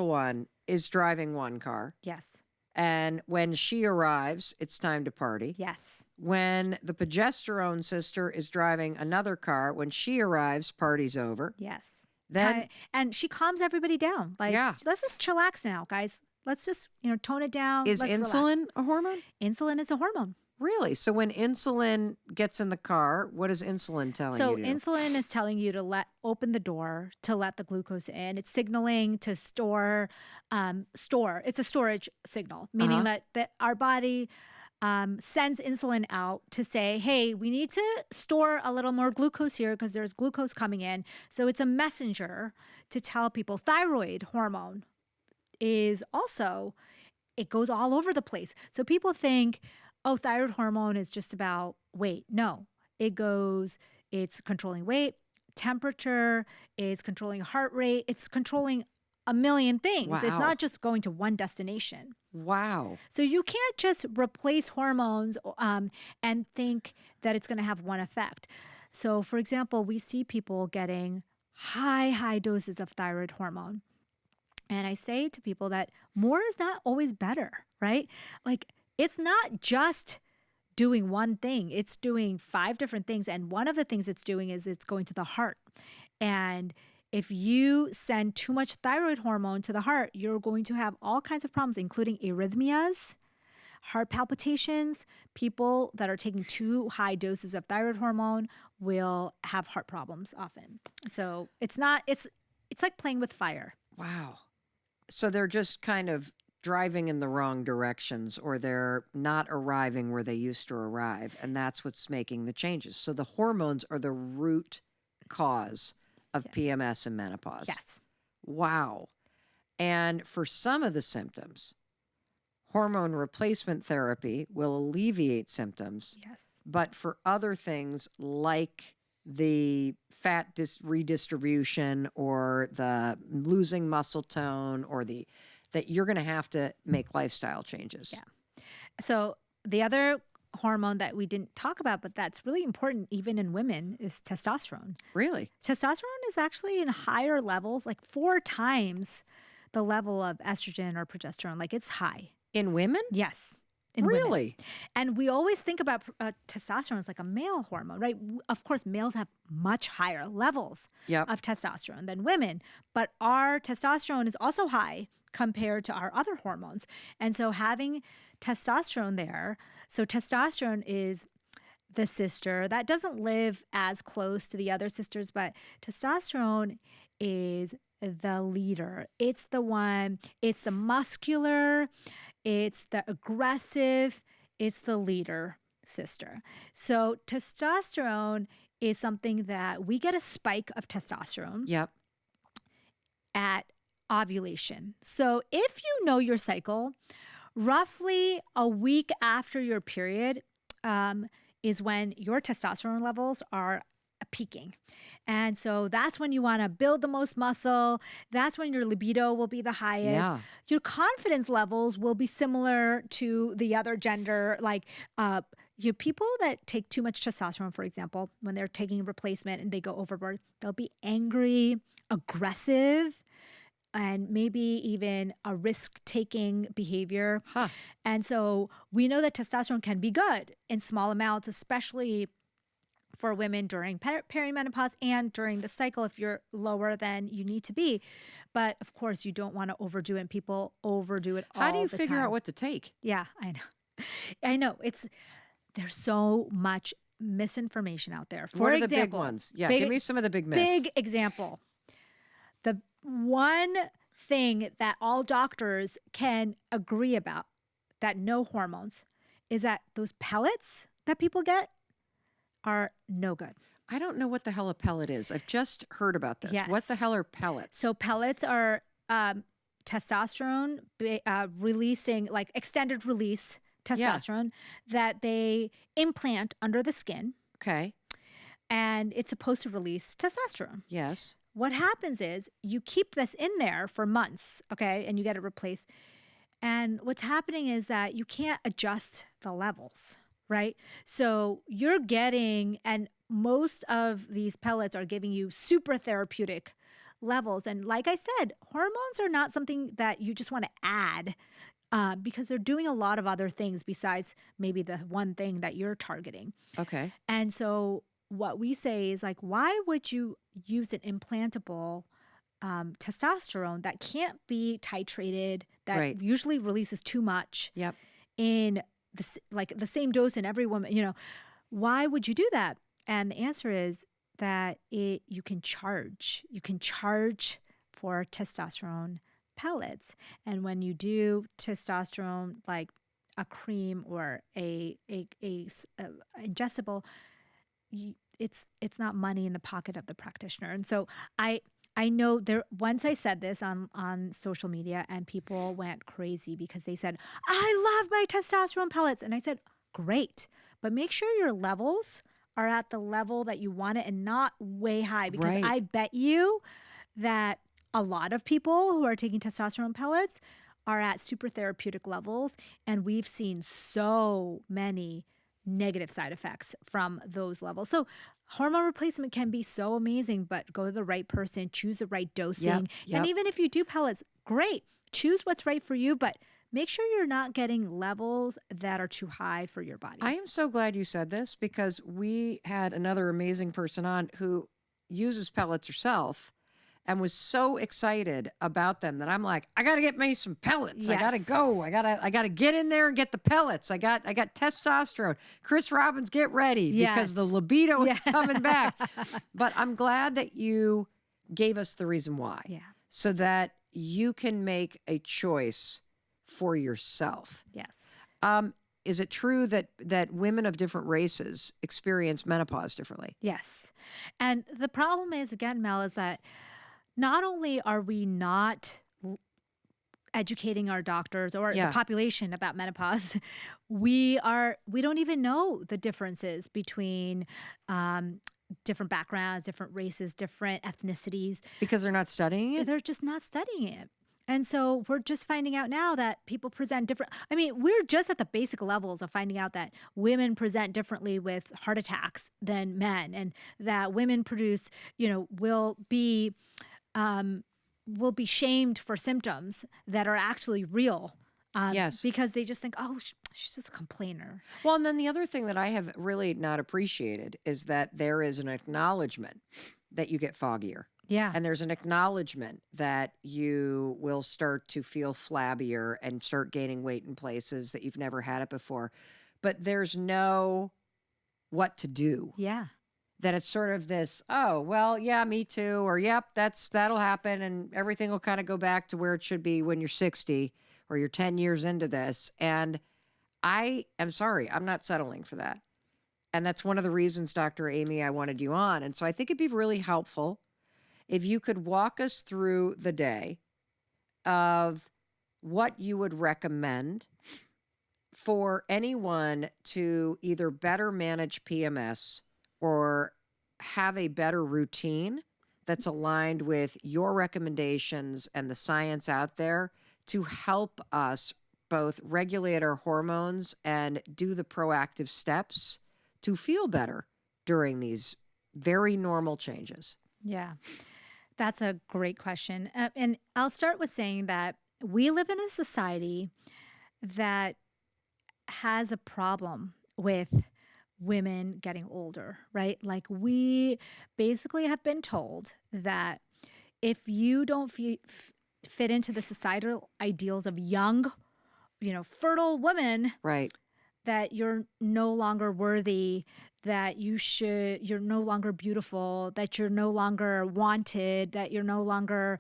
one is driving one car. Yes. And when she arrives, it's time to party. Yes. When the progesterone sister is driving another car, when she arrives, party's over. Yes. Then, and she calms everybody down. Like, let's just chillax now, guys. Let's just, tone it down. Is let's insulin relax. a hormone? Insulin is a hormone. Really? So when insulin gets in the car, what is insulin telling you to do? So insulin is telling you to open the door to let the glucose in. It's signaling to store. It's a storage signal, meaning that our body sends insulin out to say, hey, we need to store a little more glucose here because there's glucose coming in. So it's a messenger to tell people. Thyroid hormone is also, it goes all over the place. So people think, oh, thyroid hormone is just about weight. No, it's controlling weight, temperature, it's controlling heart rate, it's controlling a million things. Wow. It's not just going to one destination. Wow. So you can't just replace hormones and think that it's going to have one effect. So for example, we see people getting high doses of thyroid hormone. And I say to people that more is not always better, right? Like, it's not just doing one thing. It's doing 5 different things. And one of the things it's doing is it's going to the heart. And if you send too much thyroid hormone to the heart, you're going to have all kinds of problems, including arrhythmias, heart palpitations. People that are taking too high doses of thyroid hormone will have heart problems often. So it's like playing with fire. Wow. So they're just kind of driving in the wrong directions, or they're not arriving where they used to arrive. And that's what's making the changes. So the hormones are the root cause of PMS and menopause. Yes. Wow. And for some of the symptoms, hormone replacement therapy will alleviate symptoms. Yes. But for other things like the fat redistribution or the losing muscle tone or that you're going to have to make lifestyle changes. Yeah. So the other hormone that we didn't talk about, but that's really important even in women, is testosterone. Really? Testosterone is actually in higher levels, like 4 times the level of estrogen or progesterone. Like, it's high. In women? Yes. Really? Women. And we always think about testosterone as like a male hormone, right? Of course, males have much higher levels of testosterone than women, but our testosterone is also high compared to our other hormones. And so having testosterone there, so testosterone is the sister that doesn't live as close to the other sisters, but testosterone is the leader. It's the one, it's the muscular, it's the aggressive, it's the leader sister. So testosterone is something that we get a spike of testosterone at ovulation. So if you know your cycle, roughly a week after your period is when your testosterone levels are peaking. And so that's when you want to build the most muscle. That's when your libido will be the highest. Yeah. Your confidence levels will be similar to the other gender. Like people that take too much testosterone, for example, when they're taking replacement and they go overboard, they'll be angry, aggressive, and maybe even a risk-taking behavior. And so we know that testosterone can be good in small amounts, especially for women during perimenopause and during the cycle if you're lower than you need to be. But of course, you don't want to overdo it, and people overdo it all the time. How do you figure out what to take? Yeah, I know. I know. There's so much misinformation out there. For what are example, the big ones? Yeah, give me some of the big myths. Big example. The one thing that all doctors can agree about that no hormones is that those pellets that people get are no good. I don't know what the hell a pellet is. I've just heard about this. Yes. What the hell are pellets? So pellets are testosterone releasing, like extended release testosterone that they implant under the skin. Okay. And it's supposed to release testosterone. Yes. What happens is you keep this in there for months, okay, and you get it replaced. And what's happening is that you can't adjust the levels. right? So you're getting, and most of these pellets are giving you super therapeutic levels. And like I said, hormones are not something that you just want to add because they're doing a lot of other things besides maybe the one thing that you're targeting. Okay. And so what we say is like, why would you use an implantable testosterone that can't be titrated, that usually releases too much in the same dose in every woman? You know, why would you do that? And the answer is that you can charge. You can charge for testosterone pellets. And when you do testosterone, like a cream or a ingestible, it's not money in the pocket of the practitioner. And so I know there, once I said this on social media, and people went crazy because they said, I love my testosterone pellets. And I said, great, but make sure your levels are at the level that you want it and not way high, because I bet you that a lot of people who are taking testosterone pellets are at super therapeutic levels. And we've seen so many negative side effects from those levels. So hormone replacement can be so amazing, but go to the right person, choose the right dosing. And even if you do pellets, great, choose what's right for you, but make sure you're not getting levels that are too high for your body. I am so glad you said this, because we had another amazing person on who uses pellets herself and was so excited about them that I'm like, I got to get me some pellets. Yes. I got to go. I got to get in there and get the pellets. I got testosterone. Chris Robbins, get ready, because the libido is coming back. But I'm glad that you gave us the reason why. Yeah. So that you can make a choice for yourself. Yes. Is it true that women of different races experience menopause differently? Yes. And the problem is, again, Mel, is that not only are we not educating our doctors or the population about menopause, we don't even know the differences between different backgrounds, different races, different ethnicities. Because they're not studying it? They're just not studying it. And so we're just finding out now that people present different. I mean, we're just at the basic levels of finding out that women present differently with heart attacks than men, and that women produce, will be shamed for symptoms that are actually real. Because they just think, oh, she's just a complainer. Well, and then the other thing that I have really not appreciated is that there is an acknowledgement that you get foggier. Yeah. And there's an acknowledgement that you will start to feel flabbier and start gaining weight in places that you've never had it before. But there's no what to do. Yeah. That it's sort of this, oh, well, yeah, me too. Or, yep, that'll happen. And everything will kind of go back to where it should be when you're 60 or you're 10 years into this. And I am sorry, I'm not settling for that. And that's one of the reasons, Dr. Amy, I wanted you on. And so I think it'd be really helpful if you could walk us through the day of what you would recommend for anyone to either better manage PMS or have a better routine that's aligned with your recommendations and the science out there to help us both regulate our hormones and do the proactive steps to feel better during these very normal changes. Yeah. That's a great question. And I'll start with saying that we live in a society that has a problem with women getting older, right? Like, we basically have been told that if you don't fit into the societal ideals of young, fertile women, right, that you're no longer worthy, that you're no longer beautiful, that you're no longer wanted, that you're no longer,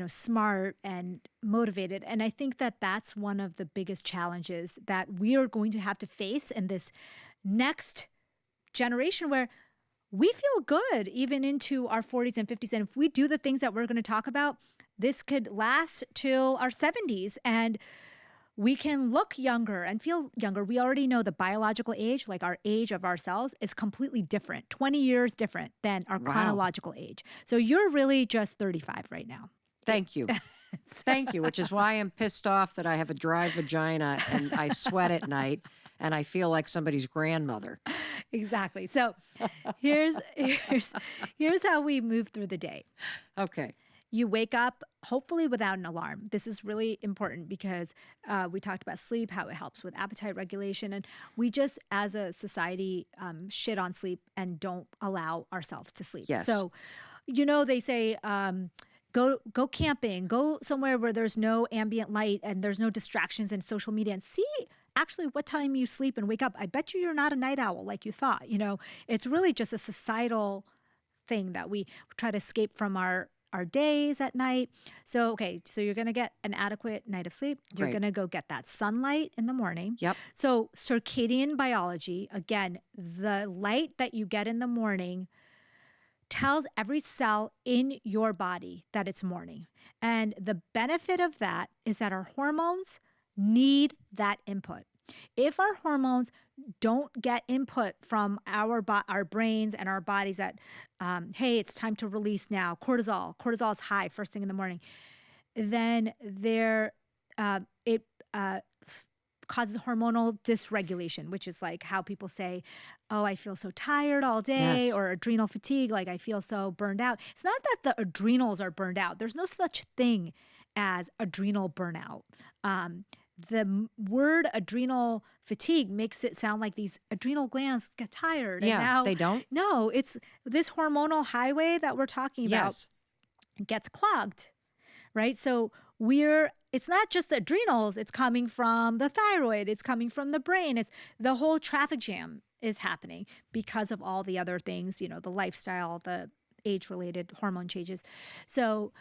smart and motivated. And I think that that's one of the biggest challenges that we are going to have to face in this next generation, where we feel good even into our 40s and 50s. And if we do the things that we're going to talk about, this could last till our 70s. And we can look younger and feel younger. We already know the biological age, like our age of our cells, is completely different, 20 years different than our chronological age. So you're really just 35 right now. Thank you. Thank you, which is why I'm pissed off that I have a dry vagina and I sweat at night. and I feel like somebody's grandmother. Exactly. So here's how we move through the day. Okay. You wake up hopefully without an alarm. This is really important because we talked about sleep, how it helps with appetite regulation. And we just, as a society, shit on sleep and don't allow ourselves to sleep. Yes. So, they say, go camping, go somewhere where there's no ambient light and there's no distractions and social media, and see actually what time you sleep and wake up. I bet you're not a night owl like you thought. It's really just a societal thing that we try to escape from our days at night. So you're going to get an adequate night of sleep. You're going to go get that sunlight in the morning. Yep. So circadian biology, again, the light that you get in the morning tells every cell in your body that it's morning. And the benefit of that is that our hormones need that input. If our hormones don't get input from our brains and our bodies that, hey, it's time to release now, cortisol is high first thing in the morning, then it causes hormonal dysregulation, which is like how people say, oh, I feel so tired all day, or adrenal fatigue, like I feel so burned out. It's not that the adrenals are burned out. There's no such thing as adrenal burnout. The word adrenal fatigue makes it sound like these adrenal glands get tired. Yeah, and now, they don't? No, it's this hormonal highway that we're talking about gets clogged, right? So it's not just the adrenals, it's coming from the thyroid, it's coming from the brain. It's the whole traffic jam is happening because of all the other things, the lifestyle, the age-related hormone changes. So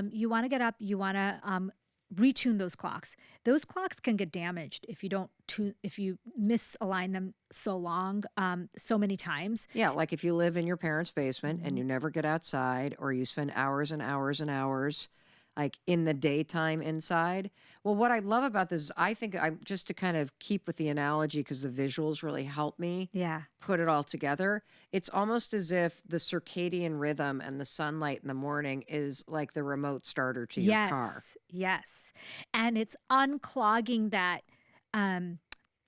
you want to get up, you want to retune those clocks. Those clocks can get damaged if you misalign them so many times. Yeah, like if you live in your parents' basement and you never get outside, or you spend hours and hours and hours like in the daytime inside. Well, what I love about this is I think I'm just to kind of keep with the analogy because the visuals really help me put it all together. It's almost as if the circadian rhythm and the sunlight in the morning is like the remote starter to your car. Yes. And it's unclogging that,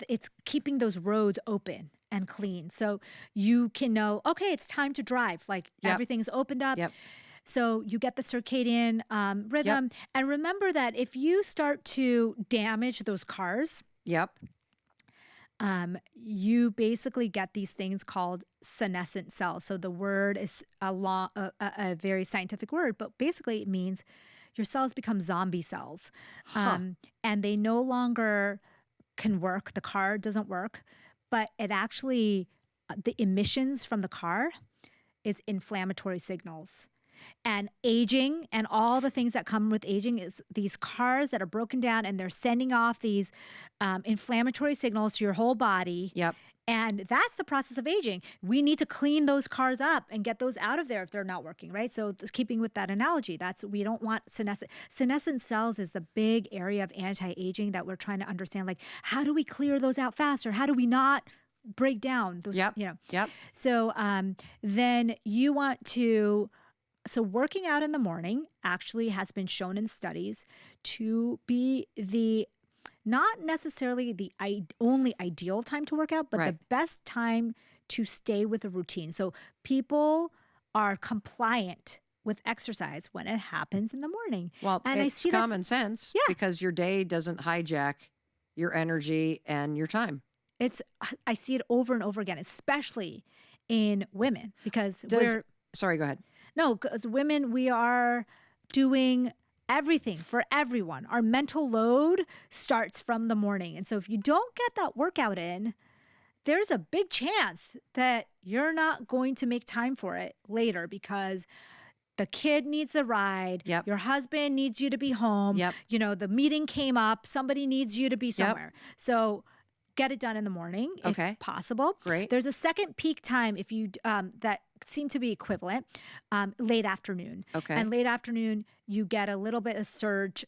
it's keeping those roads open and clean. So you can know, okay, it's time to drive. Like everything's opened up. Yep. So you get the circadian rhythm. And remember that if you start to damage those cars, you basically get these things called senescent cells. So the word is a very scientific word, but basically it means your cells become zombie cells. And they no longer can work. The car doesn't work, but it actually, the emissions from the car is inflammatory signals. And aging and all the things that come with aging is these cars that are broken down and they're sending off these inflammatory signals to your whole body. And that's the process of aging. We need to clean those cars up and get those out of there if they're not working, right? So keeping with that analogy, we don't want senescent cells is the big area of anti-aging that we're trying to understand. Like, how do we clear those out faster? How do we not break down those, So then you want to... So working out in the morning actually has been shown in studies to be not necessarily the only ideal time to work out, but the best time to stay with a routine. So people are compliant with exercise when it happens in the morning. Well, and it's common sense because your day doesn't hijack your energy and your time. I see it over and over again, especially in women because Sorry, go ahead. No, because women, we are doing everything for everyone. Our mental load starts from the morning. And so if you don't get that workout in, there's a big chance that you're not going to make time for it later because the kid needs a ride. Your husband needs you to be home. The meeting came up. Somebody needs you to be somewhere. So get it done in the morning if possible. Great. There's a second peak time if you that seem to be equivalent, late afternoon. And late afternoon, you get a little bit of surge.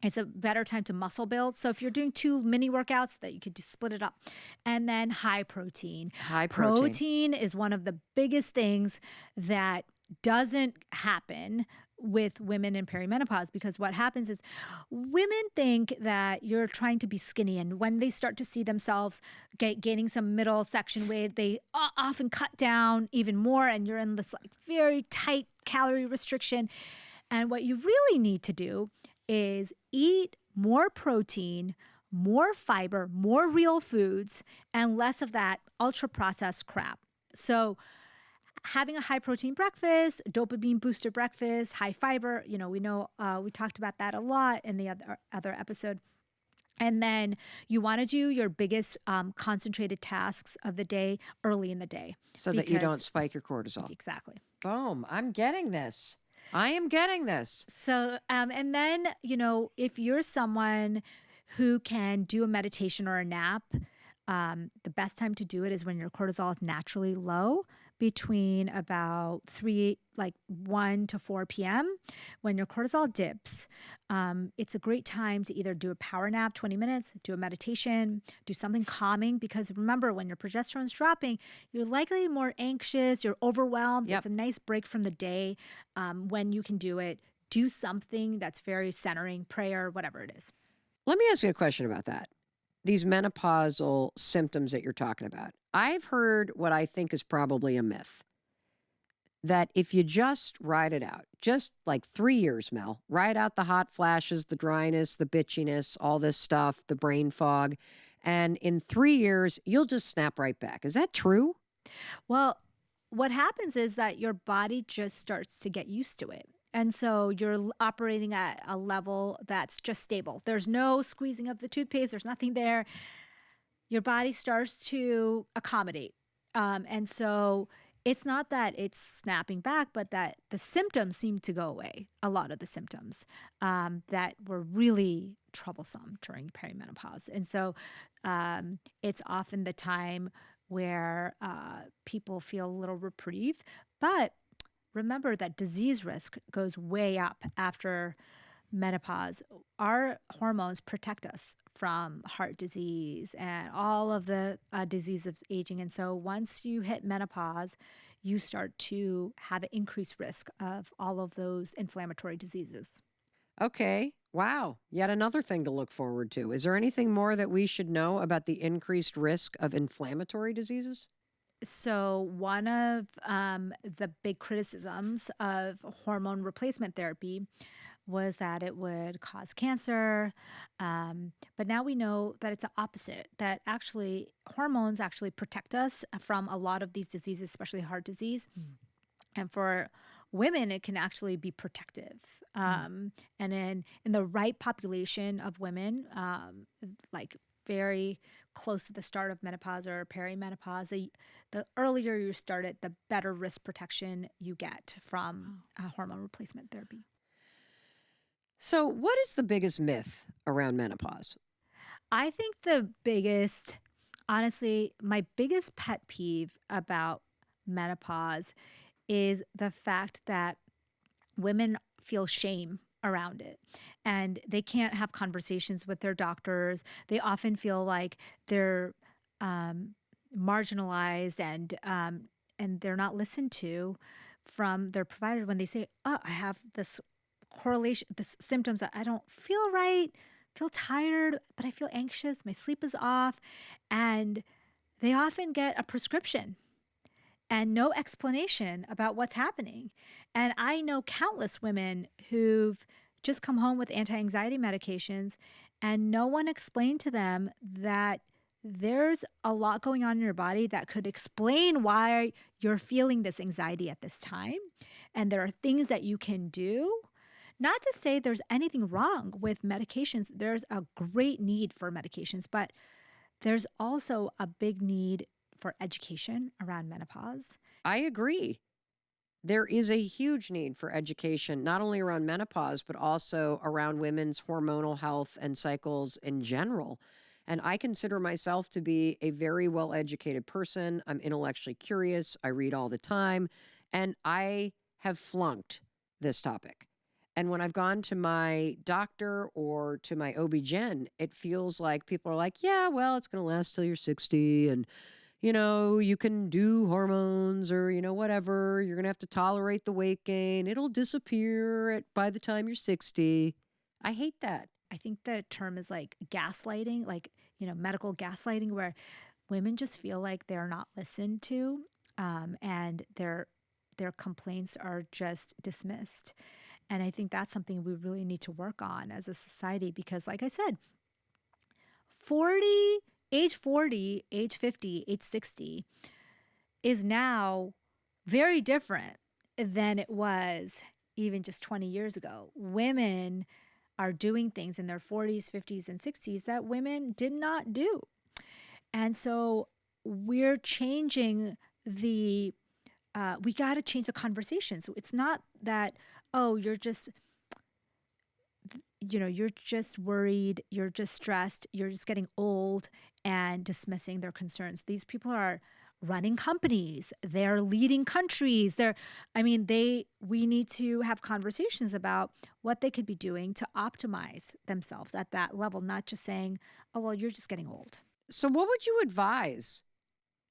It's a better time to muscle build. So if you're doing 2 mini workouts, that you could just split it up. And then high protein. Protein is one of the biggest things that doesn't happen with women in perimenopause, because what happens is women think that you're trying to be skinny, and when they start to see themselves gaining some middle section weight, they often cut down even more, and you're in this like very tight calorie restriction. And what you really need to do is eat more protein, more fiber, more real foods, and less of that ultra processed crap. So having a high protein breakfast, dopamine booster breakfast, high fiber, we talked about that a lot in the other episode. And then you want to do your biggest concentrated tasks of the day early in the day. So that you don't spike your cortisol. Exactly. Boom. I'm getting this. I am getting this. So, and then, if you're someone who can do a meditation or a nap, the best time to do it is when your cortisol is naturally low, between about 1 to 4 p.m. When your cortisol dips, it's a great time to either do a power nap, 20 minutes, do a meditation, do something calming, because remember, when your progesterone is dropping, you're likely more anxious, you're overwhelmed. Yep. It's a nice break from the day. When you can do it, do something that's very centering, prayer, whatever it is. Let me ask you a question about that. These menopausal symptoms that you're talking about. I've heard what I think is probably a myth, that if you just ride it out, just like 3 years, Mel, ride out the hot flashes, the dryness, the bitchiness, all this stuff, the brain fog, and in 3 years, you'll just snap right back. Is that true? Well, what happens is that your body just starts to get used to it. And so you're operating at a level that's just stable. There's no squeezing of the toothpaste. There's nothing there. Your body starts to accommodate. And so it's not that it's snapping back, but that the symptoms seem to go away. A lot of the symptoms that were really troublesome during perimenopause. And so it's often the time where people feel a little reprieve. But remember that disease risk goes way up after menopause. Our hormones protect us from heart disease and all of the disease of aging. And so once you hit menopause, you start to have an increased risk of all of those inflammatory diseases. Okay. Wow. Yet another thing to look forward to. Is there anything more that we should know about the increased risk of inflammatory diseases? So one of the big criticisms of hormone replacement therapy was that it would cause cancer. But now we know that it's the opposite, that actually hormones actually protect us from a lot of these diseases, especially heart disease. And for women, it can actually be protective. And in the right population of women, like very close to the start of menopause or perimenopause, the earlier you start it, the better risk protection you get from hormone replacement therapy. So what is the biggest myth around menopause? I think the biggest, honestly, my biggest pet peeve about menopause is the fact that women feel shame around it, and they can't have conversations with their doctors. They often feel like they're marginalized and they're not listened to from their provider when they say, "Oh, I have this correlation, this symptoms that I don't feel right, feel tired, but I feel anxious. My sleep is off," and they often get a prescription and no explanation about what's happening. And I know countless women who've just come home with anti-anxiety medications, and no one explained to them that there's a lot going on in your body that could explain why you're feeling this anxiety at this time. And there are things that you can do. Not to say there's anything wrong with medications. There's a great need for medications, but there's also a big need for education around menopause. I agree. There is a huge need for education, not only around menopause, but also around women's hormonal health and cycles in general. And I consider myself to be a very well-educated person. I'm intellectually curious. I read all the time. And I have flunked this topic. And when I've gone to my doctor or to my OB-GYN, it feels like people are like, yeah, well, it's going to last till you're 60. And, you can do hormones or, whatever. You're going to have to tolerate the weight gain. It'll disappear by the time you're 60. I hate that. I think the term is like gaslighting, like, medical gaslighting, where women just feel like they're not listened to, and their complaints are just dismissed. And I think that's something we really need to work on as a society because, like I said, 40, age 40, age 50, age 60 is now very different than it was even just 20 years ago. Women are doing things in their 40s, 50s, and 60s that women did not do. And so we're changing we got to change the conversation. So it's not that, oh, you're just worried, you're just stressed, you're just getting old and dismissing their concerns. These people are running companies, they're leading countries. We need to have conversations about what they could be doing to optimize themselves at that level, not just saying, oh, well, you're just getting old. So what would you advise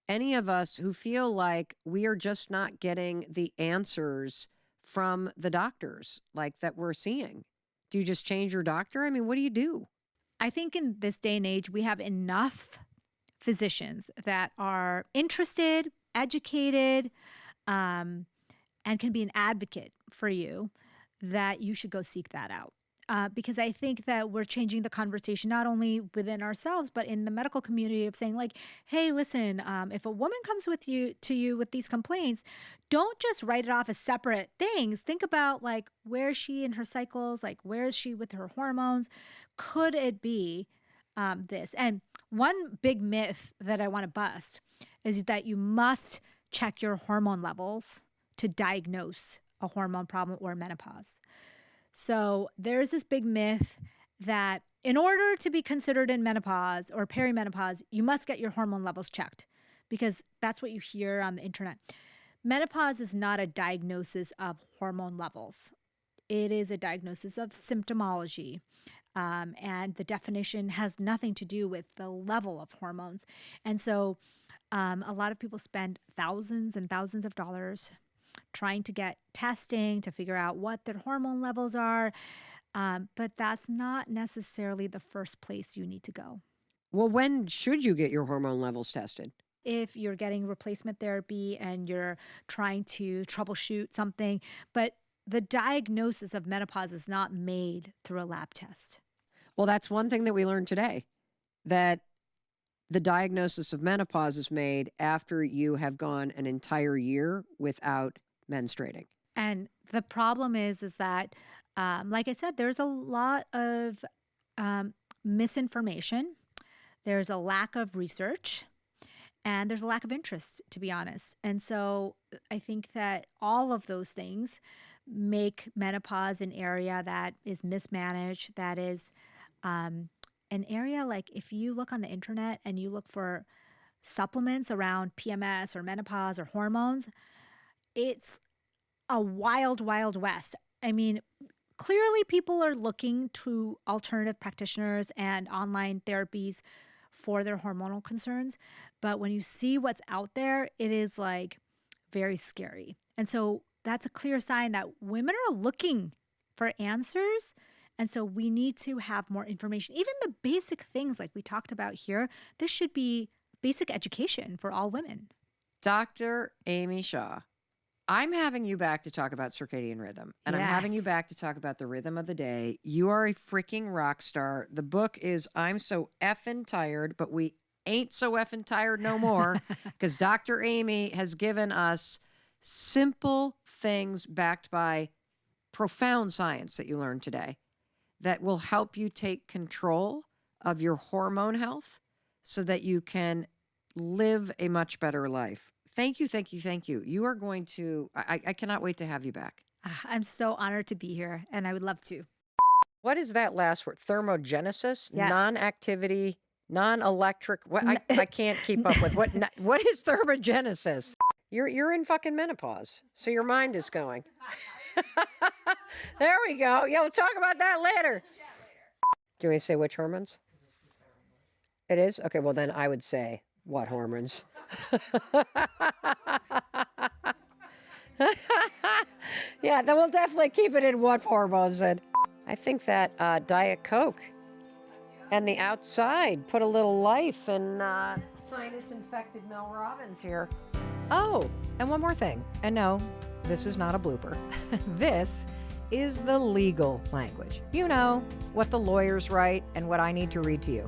any of us who feel like we are just not getting the answers from the doctors like that we're seeing? Do you just change your doctor? I mean, what do you do? I think in this day and age, we have enough physicians that are interested, educated, and can be an advocate for you, that you should go seek that out. Because I think that we're changing the conversation not only within ourselves, but in the medical community of saying like, hey, listen, if a woman comes to you with these complaints, don't just write it off as separate things. Think about like, where is she in her cycles? Like, where is she with her hormones? Could it be this? And one big myth that I want to bust is that you must check your hormone levels to diagnose a hormone problem or menopause. So there's this big myth that in order to be considered in menopause or perimenopause, you must get your hormone levels checked, because that's what you hear on the internet. Menopause is not a diagnosis of hormone levels. It is a diagnosis of symptomology. And the definition has nothing to do with the level of hormones. And so a lot of people spend thousands and thousands of dollars trying to get testing to figure out what their hormone levels are. But that's not necessarily the first place you need to go. Well, when should you get your hormone levels tested? If you're getting replacement therapy and you're trying to troubleshoot something, but the diagnosis of menopause is not made through a lab test. Well, that's one thing that we learned today, that the diagnosis of menopause is made after you have gone an entire year without menstruating. And the problem is that, like I said, there's a lot of misinformation. There's a lack of research, and there's a lack of interest, to be honest. And so I think that all of those things make menopause an area that is mismanaged, that is an area like if you look on the internet and you look for supplements around PMS or menopause or hormones, it's a wild, wild west. I mean, clearly people are looking to alternative practitioners and online therapies for their hormonal concerns. But when you see what's out there, it is like very scary. And so that's a clear sign that women are looking for answers. And so we need to have more information. Even the basic things like we talked about here, this should be basic education for all women. Dr. Amy Shah, I'm having you back to talk about circadian rhythm, and I'm having you back to talk about the rhythm of the day. You are a freaking rock star. The book is I'm So Effing Tired, but we ain't so effing tired no more, because Dr. Amy has given us simple things backed by profound science that you learned today that will help you take control of your hormone health so that you can live a much better life. Thank you, thank you, thank you. You are going to, I cannot wait to have you back. I'm so honored to be here, and I would love to. What is that last word? Thermogenesis? Yes. Non-activity, non-electric. What? I can't keep up with. What is thermogenesis? You're in fucking menopause, so your mind is going. There we go. Yeah, we'll talk about that later. Do you want me to say which hormones? It is? Okay, well then I would say what hormones? Yeah, then we'll definitely keep it in what hormones. And I think that Diet Coke and the outside put a little life in sinus-infected Mel Robbins here. Oh, and one more thing. And no, this is not a blooper. This is the legal language. You know, what the lawyers write and what I need to read to you.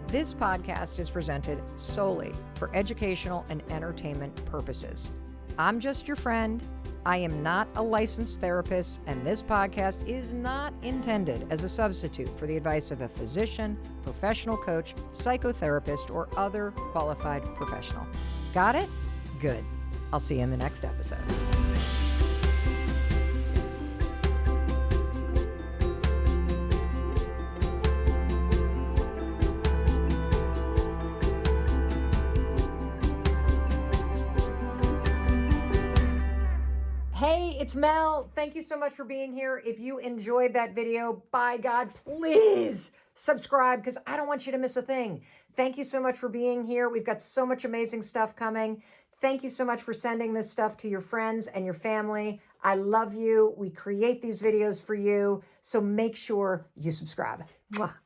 This podcast is presented solely for educational and entertainment purposes. I'm just your friend. I am not a licensed therapist, and this podcast is not intended as a substitute for the advice of a physician, professional coach, psychotherapist, or other qualified professional. Got it? Good. I'll see you in the next episode. Hey, it's Mel. Thank you so much for being here. If you enjoyed that video, by God, please subscribe because I don't want you to miss a thing. Thank you so much for being here. We've got so much amazing stuff coming. Thank you so much for sending this stuff to your friends and your family. I love you. We create these videos for you, so make sure you subscribe. Mwah.